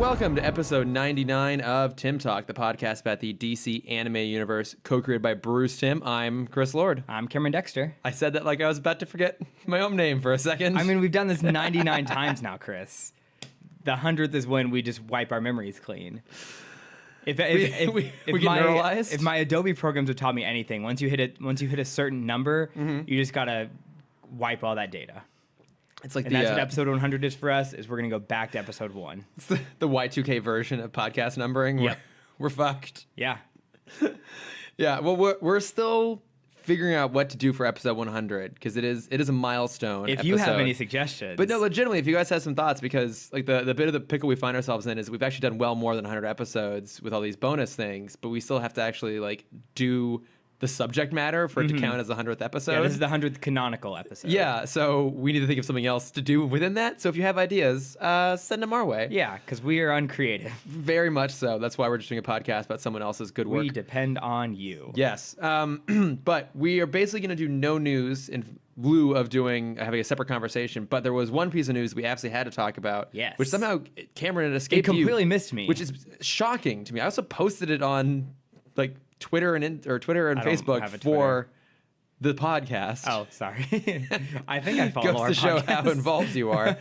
Welcome to episode 99 of Timm Talk, the podcast about the DC anime universe, co-created by Bruce Timm. I'm Chris Lord. I'm Cameron Dexter. I said that like I was about to forget my own name for a second. I mean, we've done this 99 times now, Chris. The 100th is when we just wipe our memories clean. If my Adobe programs have taught me anything, once you hit a certain number, you just gotta wipe all that data. It's like that's what episode 100 is for us. Is we're gonna go back to episode 1. It's the Y2K version of podcast numbering. Yep. We're fucked. Yeah. Yeah. Well, we're still figuring out what to do for episode 100 because it is a milestone. If you have any suggestions, but no, legitimately, if you guys have some thoughts, because like the bit of the pickle we find ourselves in is we've actually done well more than 100 episodes with all these bonus things, but we still have to actually like do the subject matter for it to count as the 100th episode. Yeah, this is the 100th canonical episode. Yeah, so we need to think of something else to do within that. So if you have ideas, send them our way. Yeah, because we are uncreative. Very much so. That's why we're just doing a podcast about someone else's good work. We depend on you. Yes. But we are basically going to do no news in lieu of having a separate conversation. But there was one piece of news we absolutely had to talk about. Yes. Which somehow Cameron had escaped It completely missed me. Which is shocking to me. I also posted it on like Twitter and Facebook for the podcast. Oh, sorry. I think I follow our goes to show podcast. how involved you are.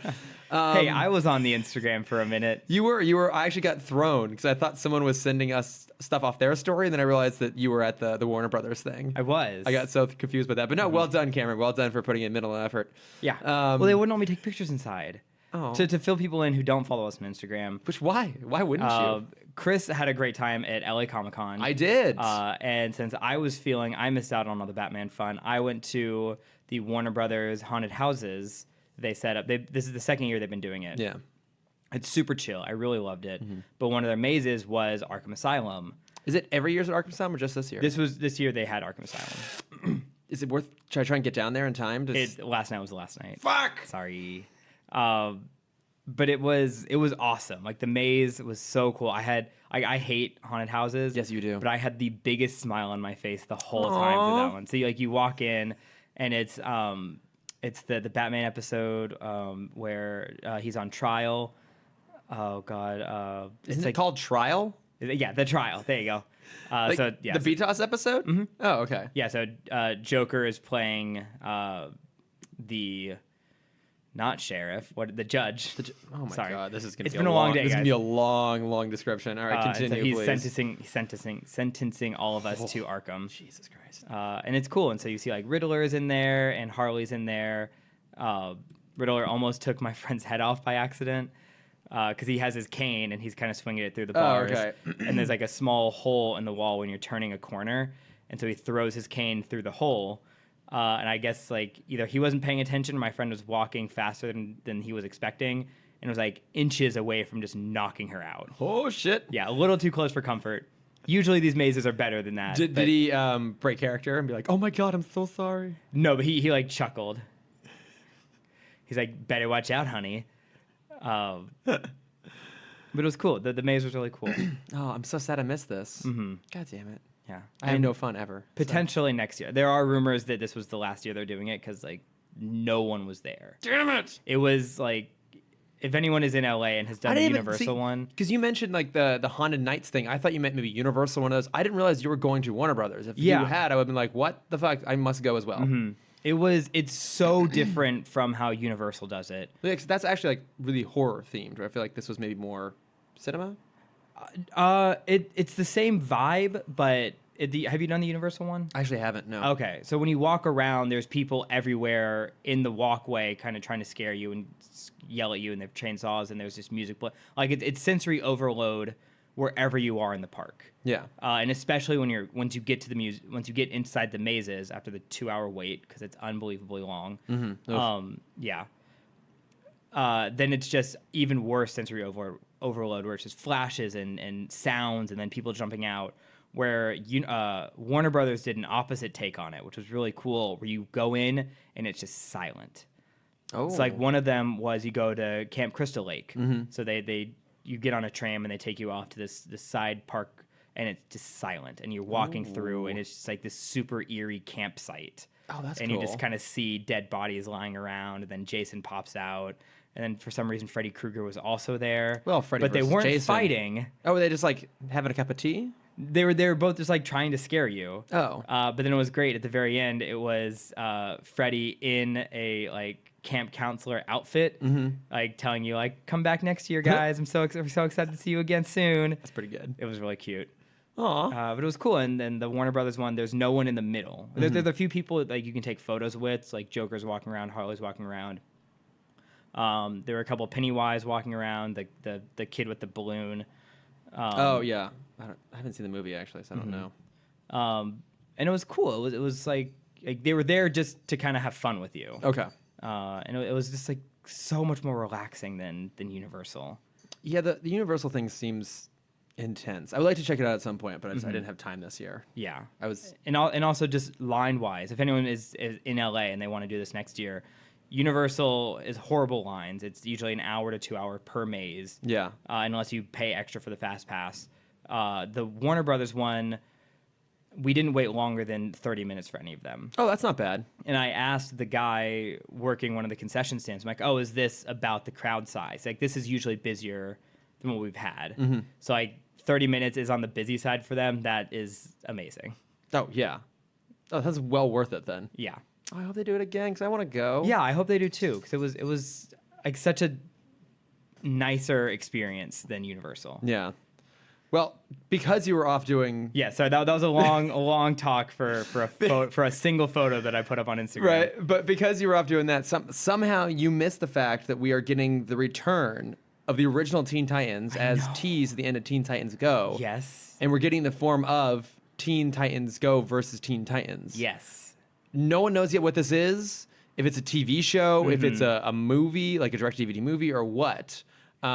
Hey, I was on the Instagram for a minute. You were. I actually got thrown because I thought someone was sending us stuff off their story, and then I realized that you were at the Warner Brothers thing. I was. I got so confused by that. But no, well done, Cameron. Well done for putting in minimal effort. Yeah. Well, they wouldn't let me take pictures inside. Oh. To fill people in who don't follow us on Instagram. Which why? Why wouldn't you? Chris had a great time at LA Comic-Con. I did. And since I was feeling I missed out on all the Batman fun, I went to the Warner Brothers haunted houses they set up. This is the second year they've been doing it. Yeah. It's super chill. I really loved it. But one of their mazes was Arkham Asylum. Is it every year's at Arkham Asylum or just this year? This year they had Arkham Asylum. Is it worth try and get down there in time? Last night was the last night. Fuck! Sorry. But it was awesome. Like the maze was so cool. I hate haunted houses. Yes, you do. But I had the biggest smile on my face the whole time for that one. So you walk in and it's the Batman episode where he's on trial. Oh God. Isn't it called Trial? Yeah, the trial. There you go. The BTOS episode? Mm-hmm. Oh, okay. Yeah, so Joker is playing the not sheriff, the judge. Oh my God, this is gonna. It's been a long day. This is gonna be a long description. All right, continue, so he's please. sentencing all of us to Arkham. Jesus Christ. And it's cool. And so you see like Riddler is in there and Harley's in there. Riddler almost took my friend's head off by accident because he has his cane and he's kind of swinging it through the bars. Oh, okay. And there's like a small hole in the wall when you're turning a corner, and so he throws his cane through the hole. And I guess like either he wasn't paying attention or my friend was walking faster than he was expecting and was like inches away from just knocking her out. Oh, shit. Yeah, a little too close for comfort. Usually these mazes are better than that. Did he break character and be like, oh my God, I'm so sorry? No, but he like chuckled. He's like, better watch out, honey. But it was cool. The maze was really cool. Oh, I'm so sad I missed this. Mm-hmm. God damn it. Yeah. I have no fun ever. Potentially next year. There are rumors that this was the last year they're doing it because like no one was there. Damn it! It was like, if anyone is in LA and has done the Universal one. Because you mentioned like the Haunted Nights thing. I thought you meant maybe Universal, one of those. I didn't realize you were going to Warner Brothers. If you had, I would have been like, what the fuck? I must go as well. Mm-hmm. It's so different from how Universal does it. Yeah, 'cause that's actually like really horror themed. Where I feel like this was maybe more cinema. It's the same vibe, but have you done the Universal one? I actually haven't, no. Okay, so when you walk around, there's people everywhere in the walkway kind of trying to scare you and yell at you, and they have chainsaws, and there's just music. Like, it's sensory overload wherever you are in the park. Yeah. And especially once you get inside the mazes after the 2-hour wait, because it's unbelievably long. Mm-hmm. Then it's just even worse sensory overload, where it's just flashes and sounds, and then people jumping out. Where Warner Brothers did an opposite take on it, which was really cool, where you go in and it's just silent. Oh. It's like one of them was you go to Camp Crystal Lake. Mm-hmm. So you get on a tram and they take you off to this side park, and it's just silent. And you're walking through, and it's just like this super eerie campsite. Oh, that's and cool. You just kind of see dead bodies lying around, and then Jason pops out. And then for some reason, Freddy Krueger was also there. Well, Freddy but they versus weren't Jason. fighting. Oh, were they just like having a cup of tea? They were both just like trying to scare you. Oh. But then it was great at the very end. It was Freddy in a like camp counselor outfit, like telling you like, "Come back next year, guys. I'm so excited to see you again soon." That's pretty good. It was really cute. Aw. But it was cool. And then the Warner Brothers one, there's no one in the middle. There's a few people like you can take photos with, like Joker's walking around, Harley's walking around. There were a couple Pennywise walking around, the kid with the balloon. Oh yeah, I haven't seen the movie actually, so I don't know. And it was cool. It was like they were there just to kind of have fun with you. Okay. And it was just like so much more relaxing than Universal. Yeah, the Universal thing seems intense. I would like to check it out at some point, but I didn't have time this year. Yeah, I was, and also just line wise. If anyone is in LA and they want to do this next year, Universal is horrible lines. It's usually an hour to 2 hour per maze. Yeah. Unless you pay extra for the fast pass. The Warner Brothers one, we didn't wait longer than 30 minutes for any of them. Oh, that's not bad. And I asked the guy working one of the concession stands, I'm like, "Oh, is this about the crowd size? Like, this is usually busier than what we've had." So like 30 minutes is on the busy side for them. That is amazing. Oh yeah. Oh, that's well worth it then. Yeah. I hope they do it again because I want to go. Yeah, I hope they do too, because it was like such a nicer experience than Universal. Yeah. Well, because you were off doing Yeah, so that was a long talk for a single photo that I put up on Instagram. right, but because you were off doing that, somehow you missed the fact that we are getting the return of the original Teen Titans as teased at the end of Teen Titans Go. Yes. And we're getting the form of Teen Titans Go versus Teen Titans. Yes. No one knows yet what this is, if it's a TV show, if it's a movie, like a direct-to-DVD movie, or what. But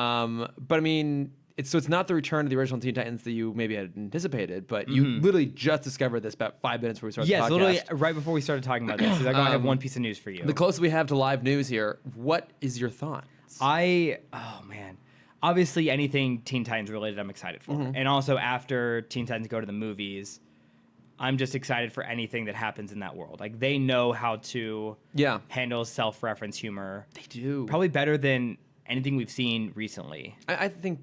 I mean, it's not the return of the original Teen Titans that you maybe had anticipated, but you literally just discovered this about 5 minutes before we started the podcast. Yes, literally right before we started talking about this. I have one piece of news for you. The closest we have to live news here, what is your thoughts? Oh man. Obviously anything Teen Titans related I'm excited for. And also after Teen Titans go to the movies, I'm just excited for anything that happens in that world. Like, they know how to handle self-reference humor. They do. Probably better than anything we've seen recently. I think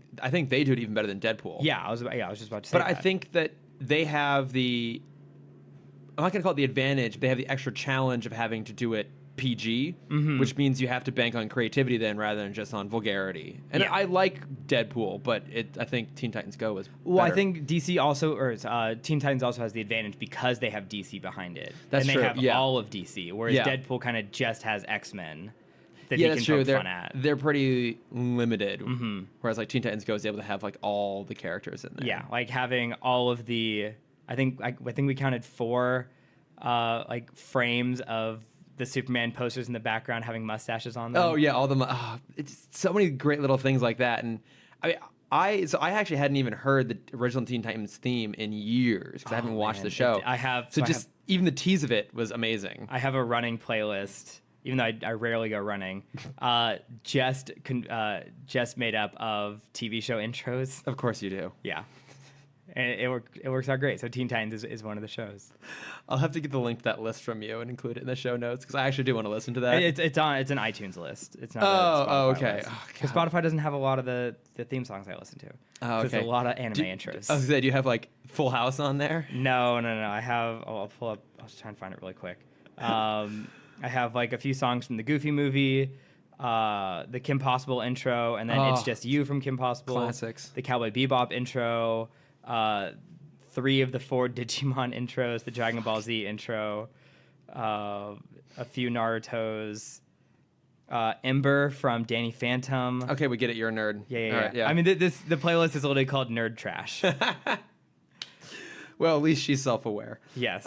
they do it even better than Deadpool. Yeah, I was just about to say But I think that they have the, I'm not going to call it the advantage, but they have the extra challenge of having to do it PG, which means you have to bank on creativity then rather than just on vulgarity. And I like Deadpool, but I think Teen Titans Go was better. Well, I think DC also, or Teen Titans also has the advantage because they have DC behind it. That's and true, they have all of DC, whereas Deadpool kind of just has X-Men that he can poke fun at. They're pretty limited, whereas like Teen Titans Go is able to have like all the characters in there. Yeah, like having all of the, I think we counted 4 like frames of the Superman posters in the background having mustaches on them. Oh yeah, all the it's so many great little things like that. And I actually hadn't even heard the original Teen Titans theme in years because I haven't watched the show. Even the tease of it was amazing. I have a running playlist, even though I rarely go running, just made up of TV show intros. Of course you do. Yeah. And it works out great. So Teen Titans is one of the shows. I'll have to get the link to that list from you and include it in the show notes because I actually do want to listen to that. It's an iTunes list. It's not. A Spotify okay. List. Because Spotify doesn't have a lot of the theme songs I listen to. Oh, okay. There's a lot of anime intros. I was saying, do you have like Full House on there? No. I have. I'll pull up. I'll just try and find it really quick. I have like a few songs from the Goofy movie, the Kim Possible intro, and then It's Just You from Kim Possible. Classics. The Cowboy Bebop intro. 3 of the 4 Digimon intros, the Dragon Ball Z intro, a few Naruto's, Ember from Danny Phantom. Okay, we get it. You're a nerd. Yeah. All right, yeah. I mean, the playlist is literally called Nerd Trash. Well, at least she's self-aware. Yes.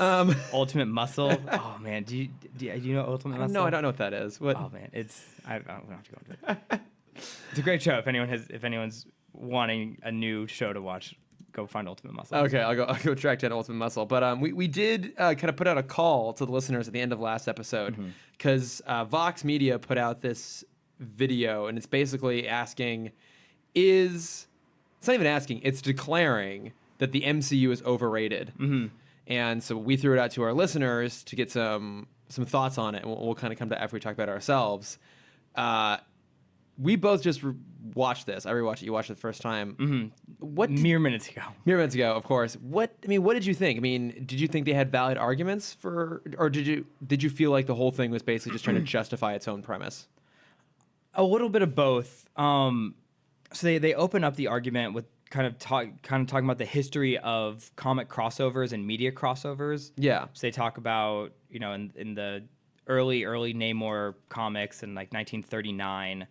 Ultimate Muscle. Oh man, do you know Ultimate Muscle? No, I don't know what that is. What? Oh man, I don't have to go into it. It's a great show. If anyone's wanting a new show to watch, go find Ultimate Muscle. Okay, I'll go track down Ultimate Muscle. But we did kind of put out a call to the listeners at the end of last episode because Vox Media put out this video, and it's basically asking, it's not even asking, it's declaring that the MCU is overrated. And so we threw it out to our listeners to get some thoughts on it, and we'll kind of come to after we talk about it ourselves. we both just watched this. I rewatched it. You watched it the first time. What mere minutes ago. Mere minutes ago, of course. What did you think? I mean, did you think they had valid arguments for, or did you feel like the whole thing was basically just trying to justify its own premise? A little bit of both. So they open up the argument with kind of talking about the history of comic crossovers and media crossovers. Yeah. So they talk about, you know, in the early Namor comics in like 1939.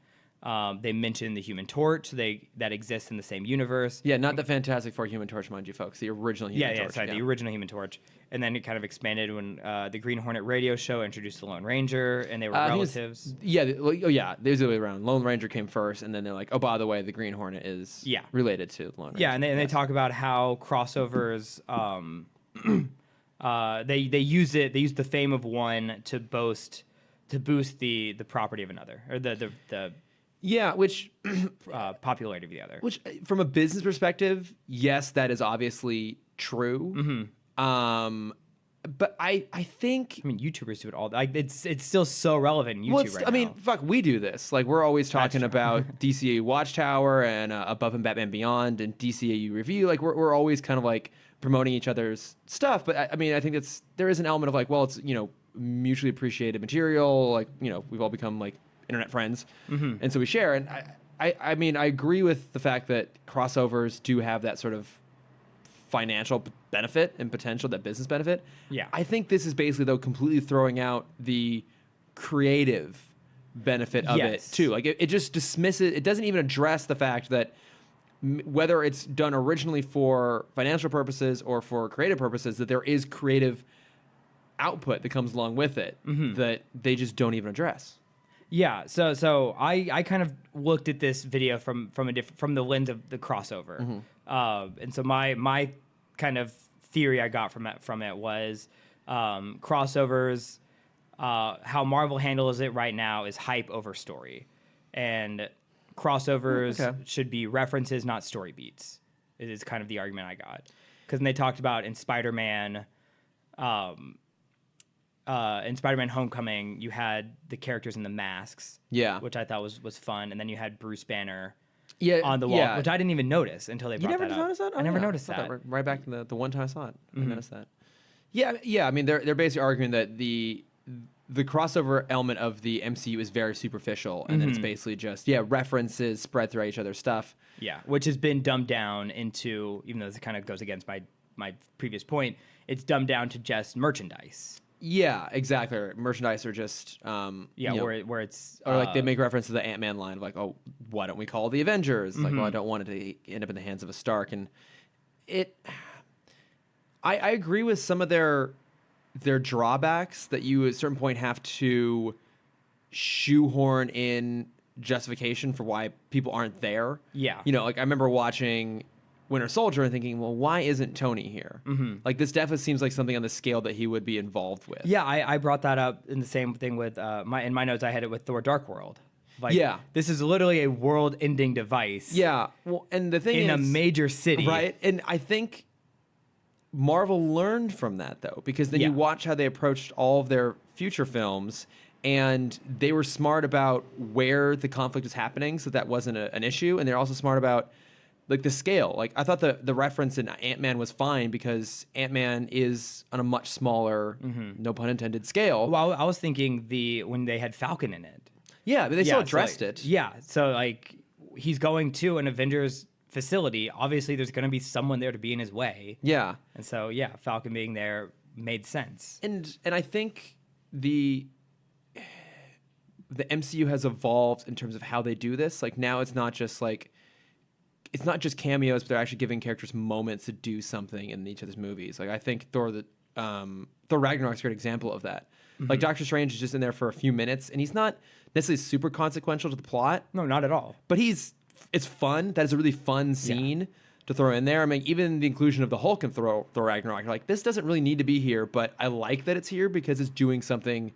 They mention the Human Torch that exists in the same universe. Yeah, not the Fantastic Four Human Torch, mind you, folks. The original Human Torch. The original Human Torch. And then it kind of expanded when the Green Hornet radio show introduced the Lone Ranger, and they were relatives. There's the way around. Lone Ranger came first, and then they're like, oh, by the way, the Green Hornet is related to the Lone Ranger. Yeah, and they talk about how crossovers. They use the fame of one to boost the property of another, or the which popularity of the other. Which, from a business perspective, yes, that is obviously true. But I think, I mean, YouTubers do it all. Like it's still so relevant in YouTube right now. I mean, fuck, we do this. Like, we're always talking about DCAU Watchtower and Above and Batman Beyond and DCAU Review. Like, we're always kind of like promoting each other's stuff. But I mean, I think there is an element of like, well, it's, you know, mutually appreciated material. Like, you know, we've all become like internet friends, and so we share. And I mean, I agree with the fact that crossovers do have that sort of financial benefit and potential, that business benefit. Yeah. I think this is basically, though, completely throwing out the creative benefit of it too. Like, it just dismisses, it doesn't even address the fact that whether it's done originally for financial purposes or for creative purposes, that there is creative output that comes along with it that they just don't even address. Yeah, so I kind of looked at this video from the lens of the crossover, and so my kind of theory I got from it was crossovers. How Marvel handles it right now is hype over story, and crossovers should be references, not story beats. Is kind of the argument I got, because they talked about in Spider-Man. In Spider-Man Homecoming, you had the characters in the masks, which I thought was fun, and then you had Bruce Banner on the wall, which I didn't even notice until they brought that up. You never noticed that? I never noticed that. Right back to the one time I saw it, I noticed that. Yeah. I mean, they're basically arguing that the crossover element of the MCU is very superficial, and then it's basically just references spread throughout each other's stuff. Yeah, which has been dumbed down into, even though this kind of goes against my previous point, it's dumbed down to just merchandise. Yeah, exactly. Merchandise are just where it's or like they make reference to the Ant-Man line of like, oh, why don't we call the Avengers? Like, well, I don't want it to end up in the hands of a Stark, and I agree with some of their drawbacks that you at a certain point have to shoehorn in justification for why people aren't there. Yeah, you know, like I remember watching Winter Soldier and thinking, well, why isn't Tony here? Like, this definitely seems like something on the scale that he would be involved with. Yeah, I brought that up in the same thing with in my notes. I had it with Thor: Dark World. Like, this is literally a world-ending device. Yeah, well, and the thing is, in a major city, right? And I think Marvel learned from that, though, because then you watch how they approached all of their future films, and they were smart about where the conflict is happening, so that wasn't an issue, and they're also smart about like the scale. Like, I thought the reference in Ant-Man was fine because Ant-Man is on a much smaller, no pun intended, scale. Well, I was thinking when they had Falcon in it. Yeah, but they still addressed it. Yeah, so like he's going to an Avengers facility. Obviously, there's going to be someone there to be in his way. Yeah, and so Falcon being there made sense. And I think the MCU has evolved in terms of how they do this. Like, now it's not just cameos, but they're actually giving characters moments to do something in each of those movies. Like, I think Thor Ragnarok's a great example of that. Like, Doctor Strange is just in there for a few minutes, and he's not necessarily super consequential to the plot. No, not at all. But it's fun. That is a really fun scene to throw in there. I mean, even the inclusion of the Hulk in Thor Ragnarok, like, this doesn't really need to be here, but I like that it's here because it's doing something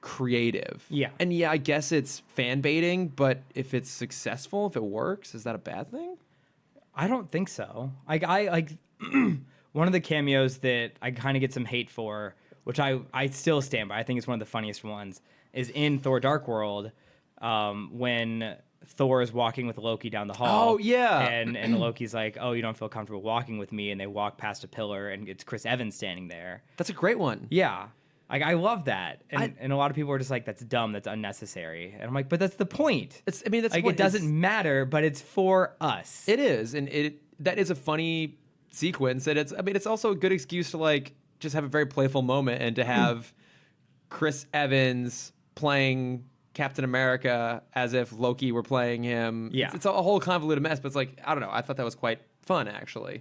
creative. Yeah. And I guess it's fan baiting, but if it's successful, if it works, is that a bad thing? I don't think so. I like one of the cameos that I kind of get some hate for, which I still stand by. I think it's one of the funniest ones, is in Thor: Dark World. when Thor is walking with Loki down the hall. Oh, yeah. And Loki's like, "Oh, you don't feel comfortable walking with me," and they walk past a pillar, and it's Chris Evans standing there. That's a great one. Yeah. Like, I love that. And a lot of people are just like, that's dumb, that's unnecessary. And I'm like, but that's the point. That's like, it doesn't matter, but it's for us. It is, and that is a funny sequence, and it's also a good excuse to like just have a very playful moment and to have Chris Evans playing Captain America as if Loki were playing him. Yeah. It's a whole convoluted mess, but it's like, I don't know, I thought that was quite fun, actually.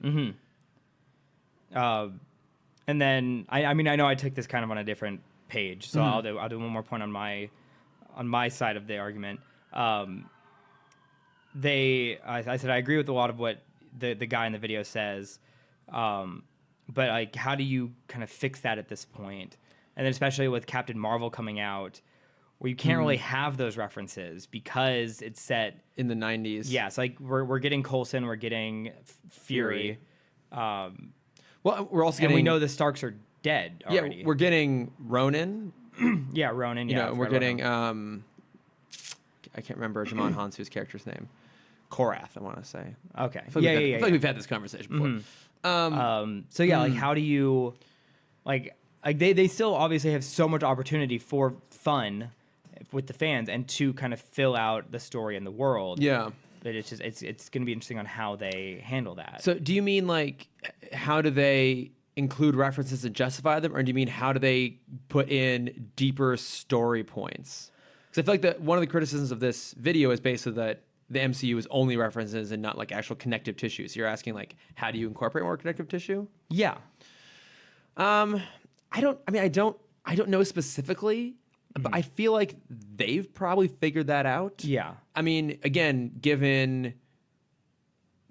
And then I mean, I know I took this kind of on a different page, so I'll do one more point on my side of the argument. I said I agree with a lot of what the guy in the video says, but like, how do you kind of fix that at this point? And then especially with Captain Marvel coming out, where you can't really have those references because it's set in the 90s. Yeah, it's like we're getting Coulson, we're getting Fury. Well, we're also getting... And we know the Starks are dead already. Yeah, we're getting Ronan. Yeah, Ronan. You Yeah, know, and we're getting... I can't remember Jamon Hansu's character's name. Korath, I want to say. Okay. I feel like we've had this conversation before. So yeah, like, how do you... Like they still obviously have so much opportunity for fun with the fans and to kind of fill out the story and the world. Yeah. But it's just it's going to be interesting on how they handle that. So do you mean like how do they include references and justify them, or do you mean how do they put in deeper story points? Because I feel like that one of the criticisms of this video is basically that the MCU is only references and not like actual connective tissue. So you're asking like, how do you incorporate more connective tissue? Yeah. I don't know specifically. But I feel like they've probably figured that out. Yeah. I mean, again, given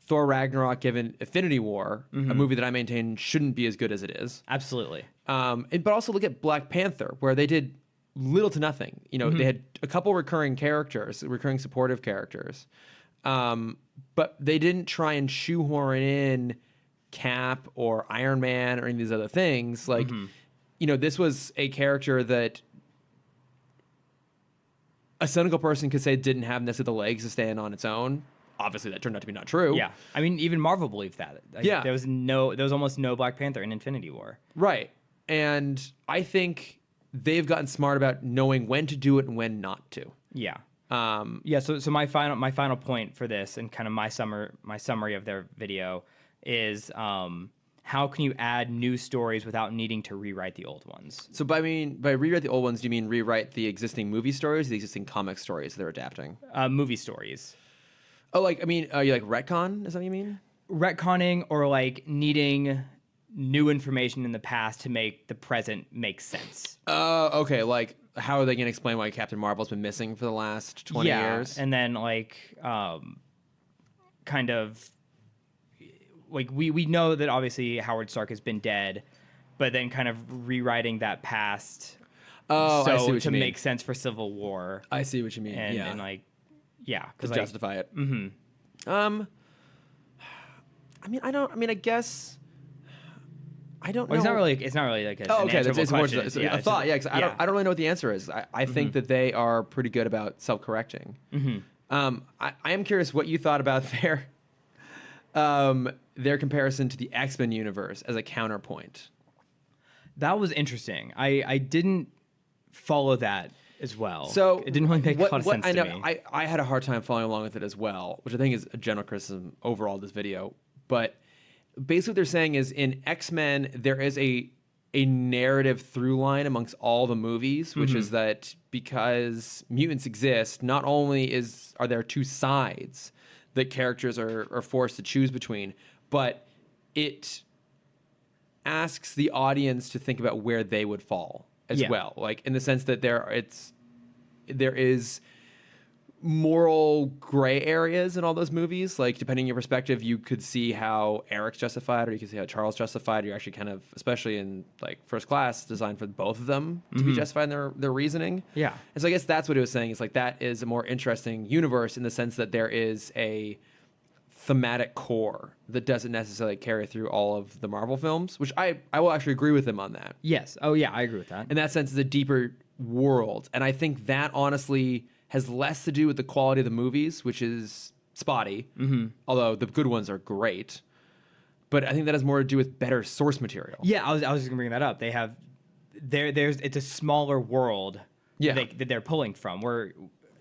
Thor Ragnarok, given Infinity War, a movie that I maintain shouldn't be as good as it is. Absolutely. But also look at Black Panther, where they did little to nothing. You know, they had a couple recurring characters, recurring supportive characters. But they didn't try and shoehorn in Cap or Iron Man or any of these other things. Like, you know, this was a character that a cynical person could say didn't have necessarily the legs to stand on its own. Obviously, that turned out to be not true. Yeah, I mean, even Marvel believed that. Like, yeah, there was almost no Black Panther in Infinity War. Right, and I think they've gotten smart about knowing when to do it and when not to. Yeah. Yeah. So my final point for this and kind of my summary of their video is how can you add new stories without needing to rewrite the old ones? So by rewrite the old ones, do you mean rewrite the existing movie stories, the existing comic stories they're adapting? Movie stories. Oh, like, I mean, you like retcon? Is that what you mean? Retconning, or like needing new information in the past to make the present make sense. Okay. Like, how are they going to explain why Captain Marvel's been missing for the last 20 years? And then like, kind of, like we know that obviously Howard Stark has been dead, but then kind of rewriting that past. Oh, so I see what to you mean. make sense for Civil War. I see what you mean. And like, yeah, to like, justify it. I guess. I don't know. It's not really like a, okay. It's more question. just a thought. Yeah, because I don't really know what the answer is. I think that they are pretty good about self-correcting. I am curious what you thought about their comparison to the X-Men universe as a counterpoint. That was interesting. I didn't follow that as well. So it didn't really make a lot of sense to me. I had a hard time following along with it as well, which I think is a general criticism overall of this video. But basically what they're saying is in X-Men, there is a narrative through line amongst all the movies, which is that because mutants exist, not only are there two sides that characters are forced to choose between, but it asks the audience to think about where they would fall as well. Like, in the sense that there is moral gray areas in all those movies. Like, depending on your perspective, you could see how Eric's justified, or you could see how Charles justified. You're actually kind of, especially in like First Class, designed for both of them to be justified in their reasoning. Yeah. And so I guess that's what it was saying. Is like, that is a more interesting universe in the sense that there is a thematic core that doesn't necessarily carry through all of the Marvel films, which I will actually agree with them on that. Yes. Oh yeah, I agree with that. In that sense, it's a deeper world. And I think that honestly has less to do with the quality of the movies, which is spotty, although the good ones are great. But I think that has more to do with better source material. Yeah, I was just gonna bring that up. They have it's a smaller world that they're pulling from, where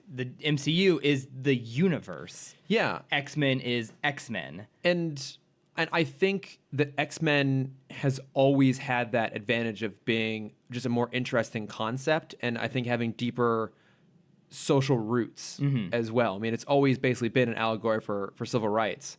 the MCU is the universe. Yeah. X-Men is X-Men. And I think that X-Men has always had that advantage of being just a more interesting concept, and I think having deeper social roots as well. I mean, it's always basically been an allegory for civil rights.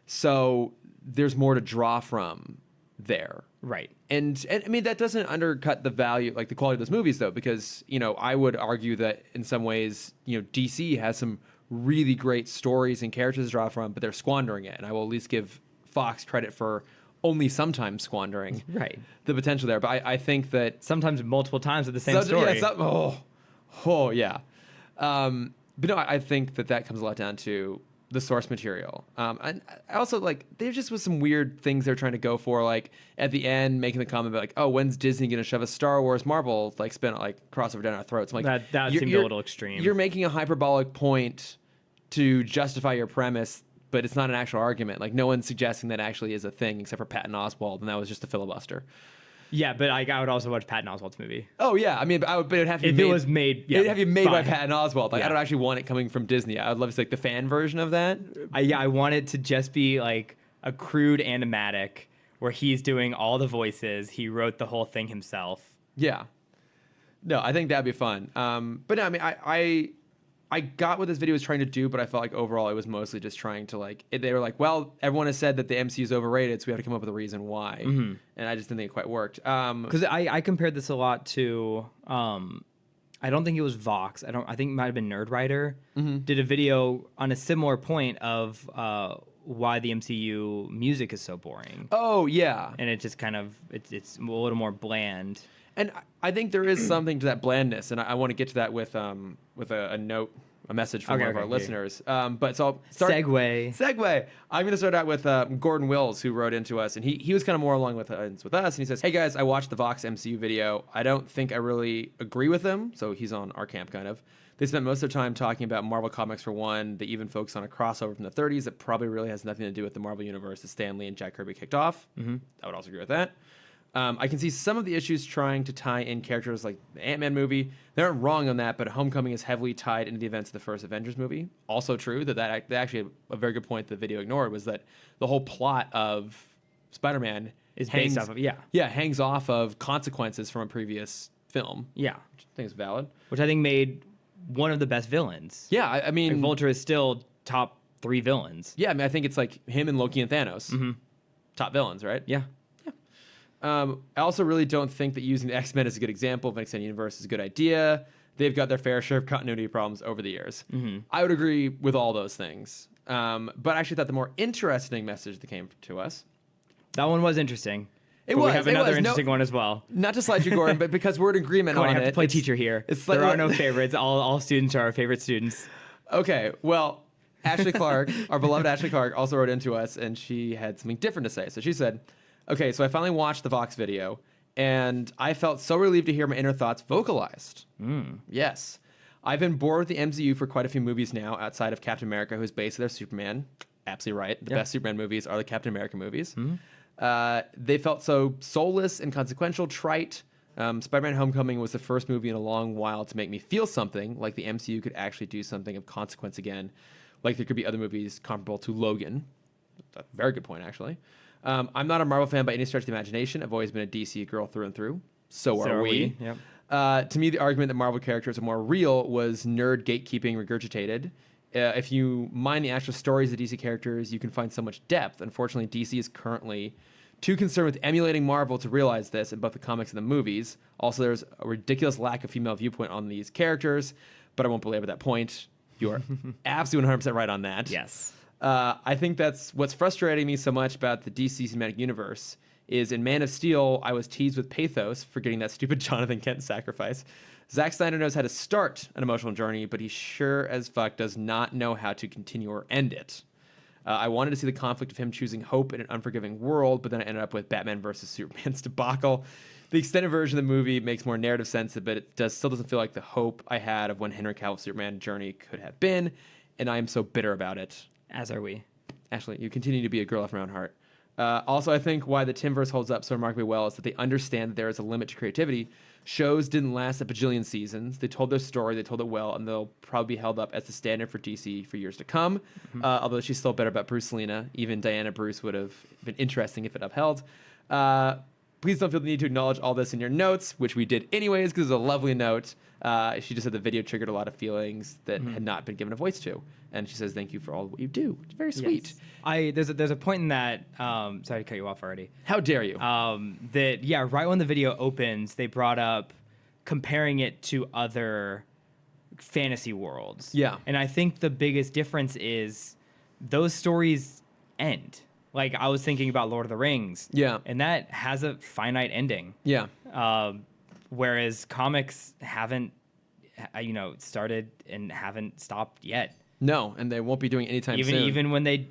So there's more to draw from there. Right. And I mean, that doesn't undercut the value, like the quality of those movies, though, because, you know, I would argue that in some ways, you know, DC has some really great stories and characters to draw from, but they're squandering it. And I will at least give Fox credit for only sometimes squandering the potential there. But I think that sometimes multiple times with the same story. Yeah. But no, I think that comes a lot down to the source material. And I also, like, there just was some weird things they're trying to go for, like at the end making the comment about, like, oh, when's Disney going to shove a Star Wars Marvel like spin like crossover down our throats? I'm like, that seemed a little extreme. You're making a hyperbolic point to justify your premise, but it's not an actual argument. Like, no one's suggesting that actually is a thing except for Patton Oswalt, and that was just a filibuster. Yeah, but I would also watch Patton Oswalt's movie. Oh yeah, I mean, but it would have to be it was made. Yeah, it'd have to be made by Patton Oswalt. Like, yeah. I don't actually want it coming from Disney. I would love to see like the fan version of that. I want it to just be like a crude animatic where he's doing all the voices. He wrote the whole thing himself. Yeah. No, I think that'd be fun. But no, I mean, I got what this video was trying to do, but I felt like overall it was mostly just trying to like, they were like, well, everyone has said that the MCU is overrated, so we have to come up with a reason why. And I just didn't think it quite worked. Because I compared this a lot to, I don't think it was Vox. I think it might have been Nerdwriter did a video on a similar point of why the MCU music is so boring. Oh yeah, and it just kind of it's a little more bland. And I think there is something to that blandness, and I want to get to that with a note, a message from one of our listeners. But so I'll start. Segue. I'm going to start out with Gordon Wills, who wrote into us, and he was kind of more along with us, and he says, "Hey guys, I watched the Vox MCU video. I don't think I really agree with them." So he's on our camp, kind of. They spent most of their time talking about Marvel Comics for one. They even focus on a crossover from the 30s that probably really has nothing to do with the Marvel Universe that Stan Lee and Jack Kirby kicked off. I would also agree with that. I can see some of the issues trying to tie in characters like the Ant-Man movie. They aren't wrong on that, but Homecoming is heavily tied into the events of the first Avengers movie. Also true that actually a very good point the video ignored was that the whole plot of Spider-Man is based off of hangs off of consequences from a previous film. Yeah, which I think is valid. Which I think made one of the best villains. Yeah, I mean, like Vulture is still top 3 villains. Yeah, I mean, I think it's like him and Loki and Thanos, top villains, right? Yeah. I also really don't think that using the X-Men as a good example of an extended universe is a good idea. They've got their fair share of continuity problems over the years. I would agree with all those things. But I actually thought the more interesting message that came to us. That one was interesting. We have another interesting one as well. Not to slide you, Gordon, but because we're in agreement on it. I have to play teacher here. There are no favorites. All students are our favorite students. Okay, well, Ashley Clark, our beloved Ashley Clark, also wrote into us, and she had something different to say. So she said, okay, so I finally watched the Vox video, and I felt so relieved to hear my inner thoughts vocalized. Yes. I've been bored with the MCU for quite a few movies now, outside of Captain America, who's based on their Superman. Absolutely right. The best Superman movies are the Captain America movies. They felt so soulless, inconsequential, trite. Spider-Man Homecoming was the first movie in a long while to make me feel something, like the MCU could actually do something of consequence again, like there could be other movies comparable to Logan. That's a very good point, actually. I'm not a Marvel fan by any stretch of the imagination. I've always been a DC girl through and through. So are we. Yep. To me, the argument that Marvel characters are more real was nerd gatekeeping regurgitated. If you mind the actual stories of DC characters, you can find so much depth. Unfortunately, DC is currently too concerned with emulating Marvel to realize this in both the comics and the movies. Also, there's a ridiculous lack of female viewpoint on these characters, but I won't belabor that point. You are absolutely 100% right on that. Yes. I think that's what's frustrating me so much about the DC Cinematic Universe is in Man of Steel, I was teased with pathos for getting that stupid Jonathan Kent sacrifice. Zack Snyder knows how to start an emotional journey, but he sure as fuck does not know how to continue or end it. I wanted to see the conflict of him choosing hope in an unforgiving world, but then I ended up with Batman versus Superman's debacle. The extended version of the movie makes more narrative sense, but it still doesn't feel like the hope I had of when Henry Cavill's Superman journey could have been, and I am so bitter about it. As are we. Ashley, you continue to be a girl after my own heart. Also, I think why the Timmverse holds up so remarkably well is that they understand that there is a limit to creativity. Shows didn't last a bajillion seasons. They told their story, they told it well, and they'll probably be held up as the standard for DC for years to come. Although she's still better about Bruce Selena. Even Diana Bruce would have been interesting if it upheld. Please don't feel the need to acknowledge all this in your notes, which we did anyways because it's a lovely note. She just said the video triggered a lot of feelings that had not been given a voice to. And she says, thank you for all what you do. It's very sweet. Yes. There's a point in that, sorry to cut you off already. How dare you? Right when the video opens, they brought up comparing it to other fantasy worlds. Yeah. And I think the biggest difference is those stories end. Like, I was thinking about Lord of the Rings. Yeah. And that has a finite ending. Yeah. Whereas comics haven't, started and haven't stopped yet. No, and they won't be doing anytime soon.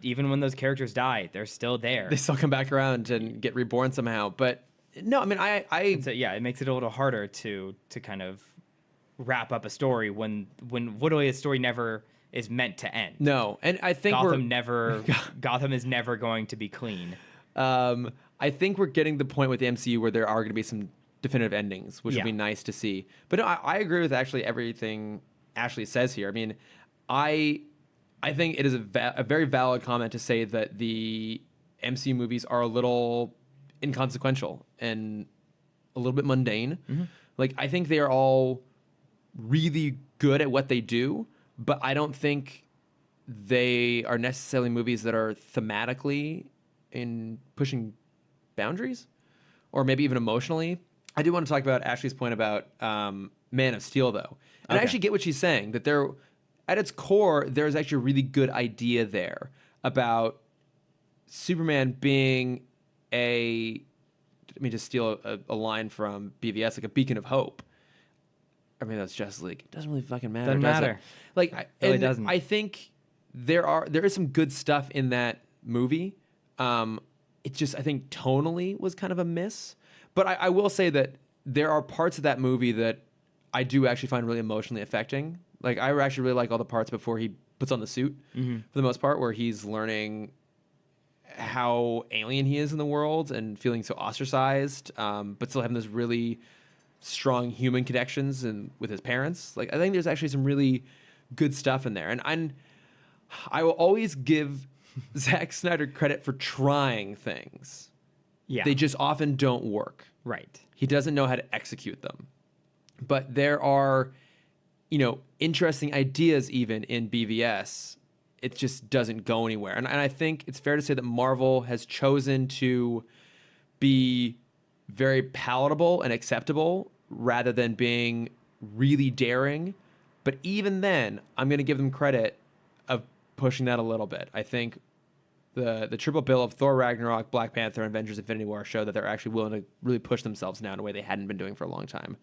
Even when those characters die, they're still there. They still come back around and get reborn somehow. But no, I mean, it makes it a little harder to kind of wrap up a story when literally a story never is meant to end. No, and I think Gotham is never going to be clean. I think we're getting the point with the MCU where there are going to be some definitive endings, which would be nice to see. But no, I agree with actually everything Ashley says here. I mean, I think it is a very valid comment to say that the MCU movies are a little inconsequential and a little bit mundane. Like, I think they are all really good at what they do, but I don't think they are necessarily movies that are thematically in pushing boundaries or maybe even emotionally. I do want to talk about Ashley's point about Man of Steel, though. And I actually get what she's saying, that there, at its core, there's actually a really good idea there about Superman being let me just steal a line from BVS, like a beacon of hope. I mean, that's Justice League. It doesn't really fucking matter. Doesn't matter. It? Like, It doesn't. I think there is some good stuff in that movie. It just, I think, tonally was kind of a miss. But I will say that there are parts of that movie that I do actually find really emotionally affecting. Like, I actually really like all the parts before he puts on the suit, for the most part, where he's learning how alien he is in the world and feeling so ostracized, but still having those really strong human connections with his parents. Like, I think there's actually some really good stuff in there. And I will always give Zack Snyder credit for trying things. Yeah. They just often don't work. Right. He doesn't know how to execute them. But there are, interesting ideas even in BVS. It just doesn't go anywhere. And I think it's fair to say that Marvel has chosen to be very palatable and acceptable rather than being really daring. But even then, I'm going to give them credit of pushing that a little bit. I think the triple bill of Thor Ragnarok, Black Panther, and Avengers Infinity War show that they're actually willing to really push themselves now in a way they hadn't been doing for a long time.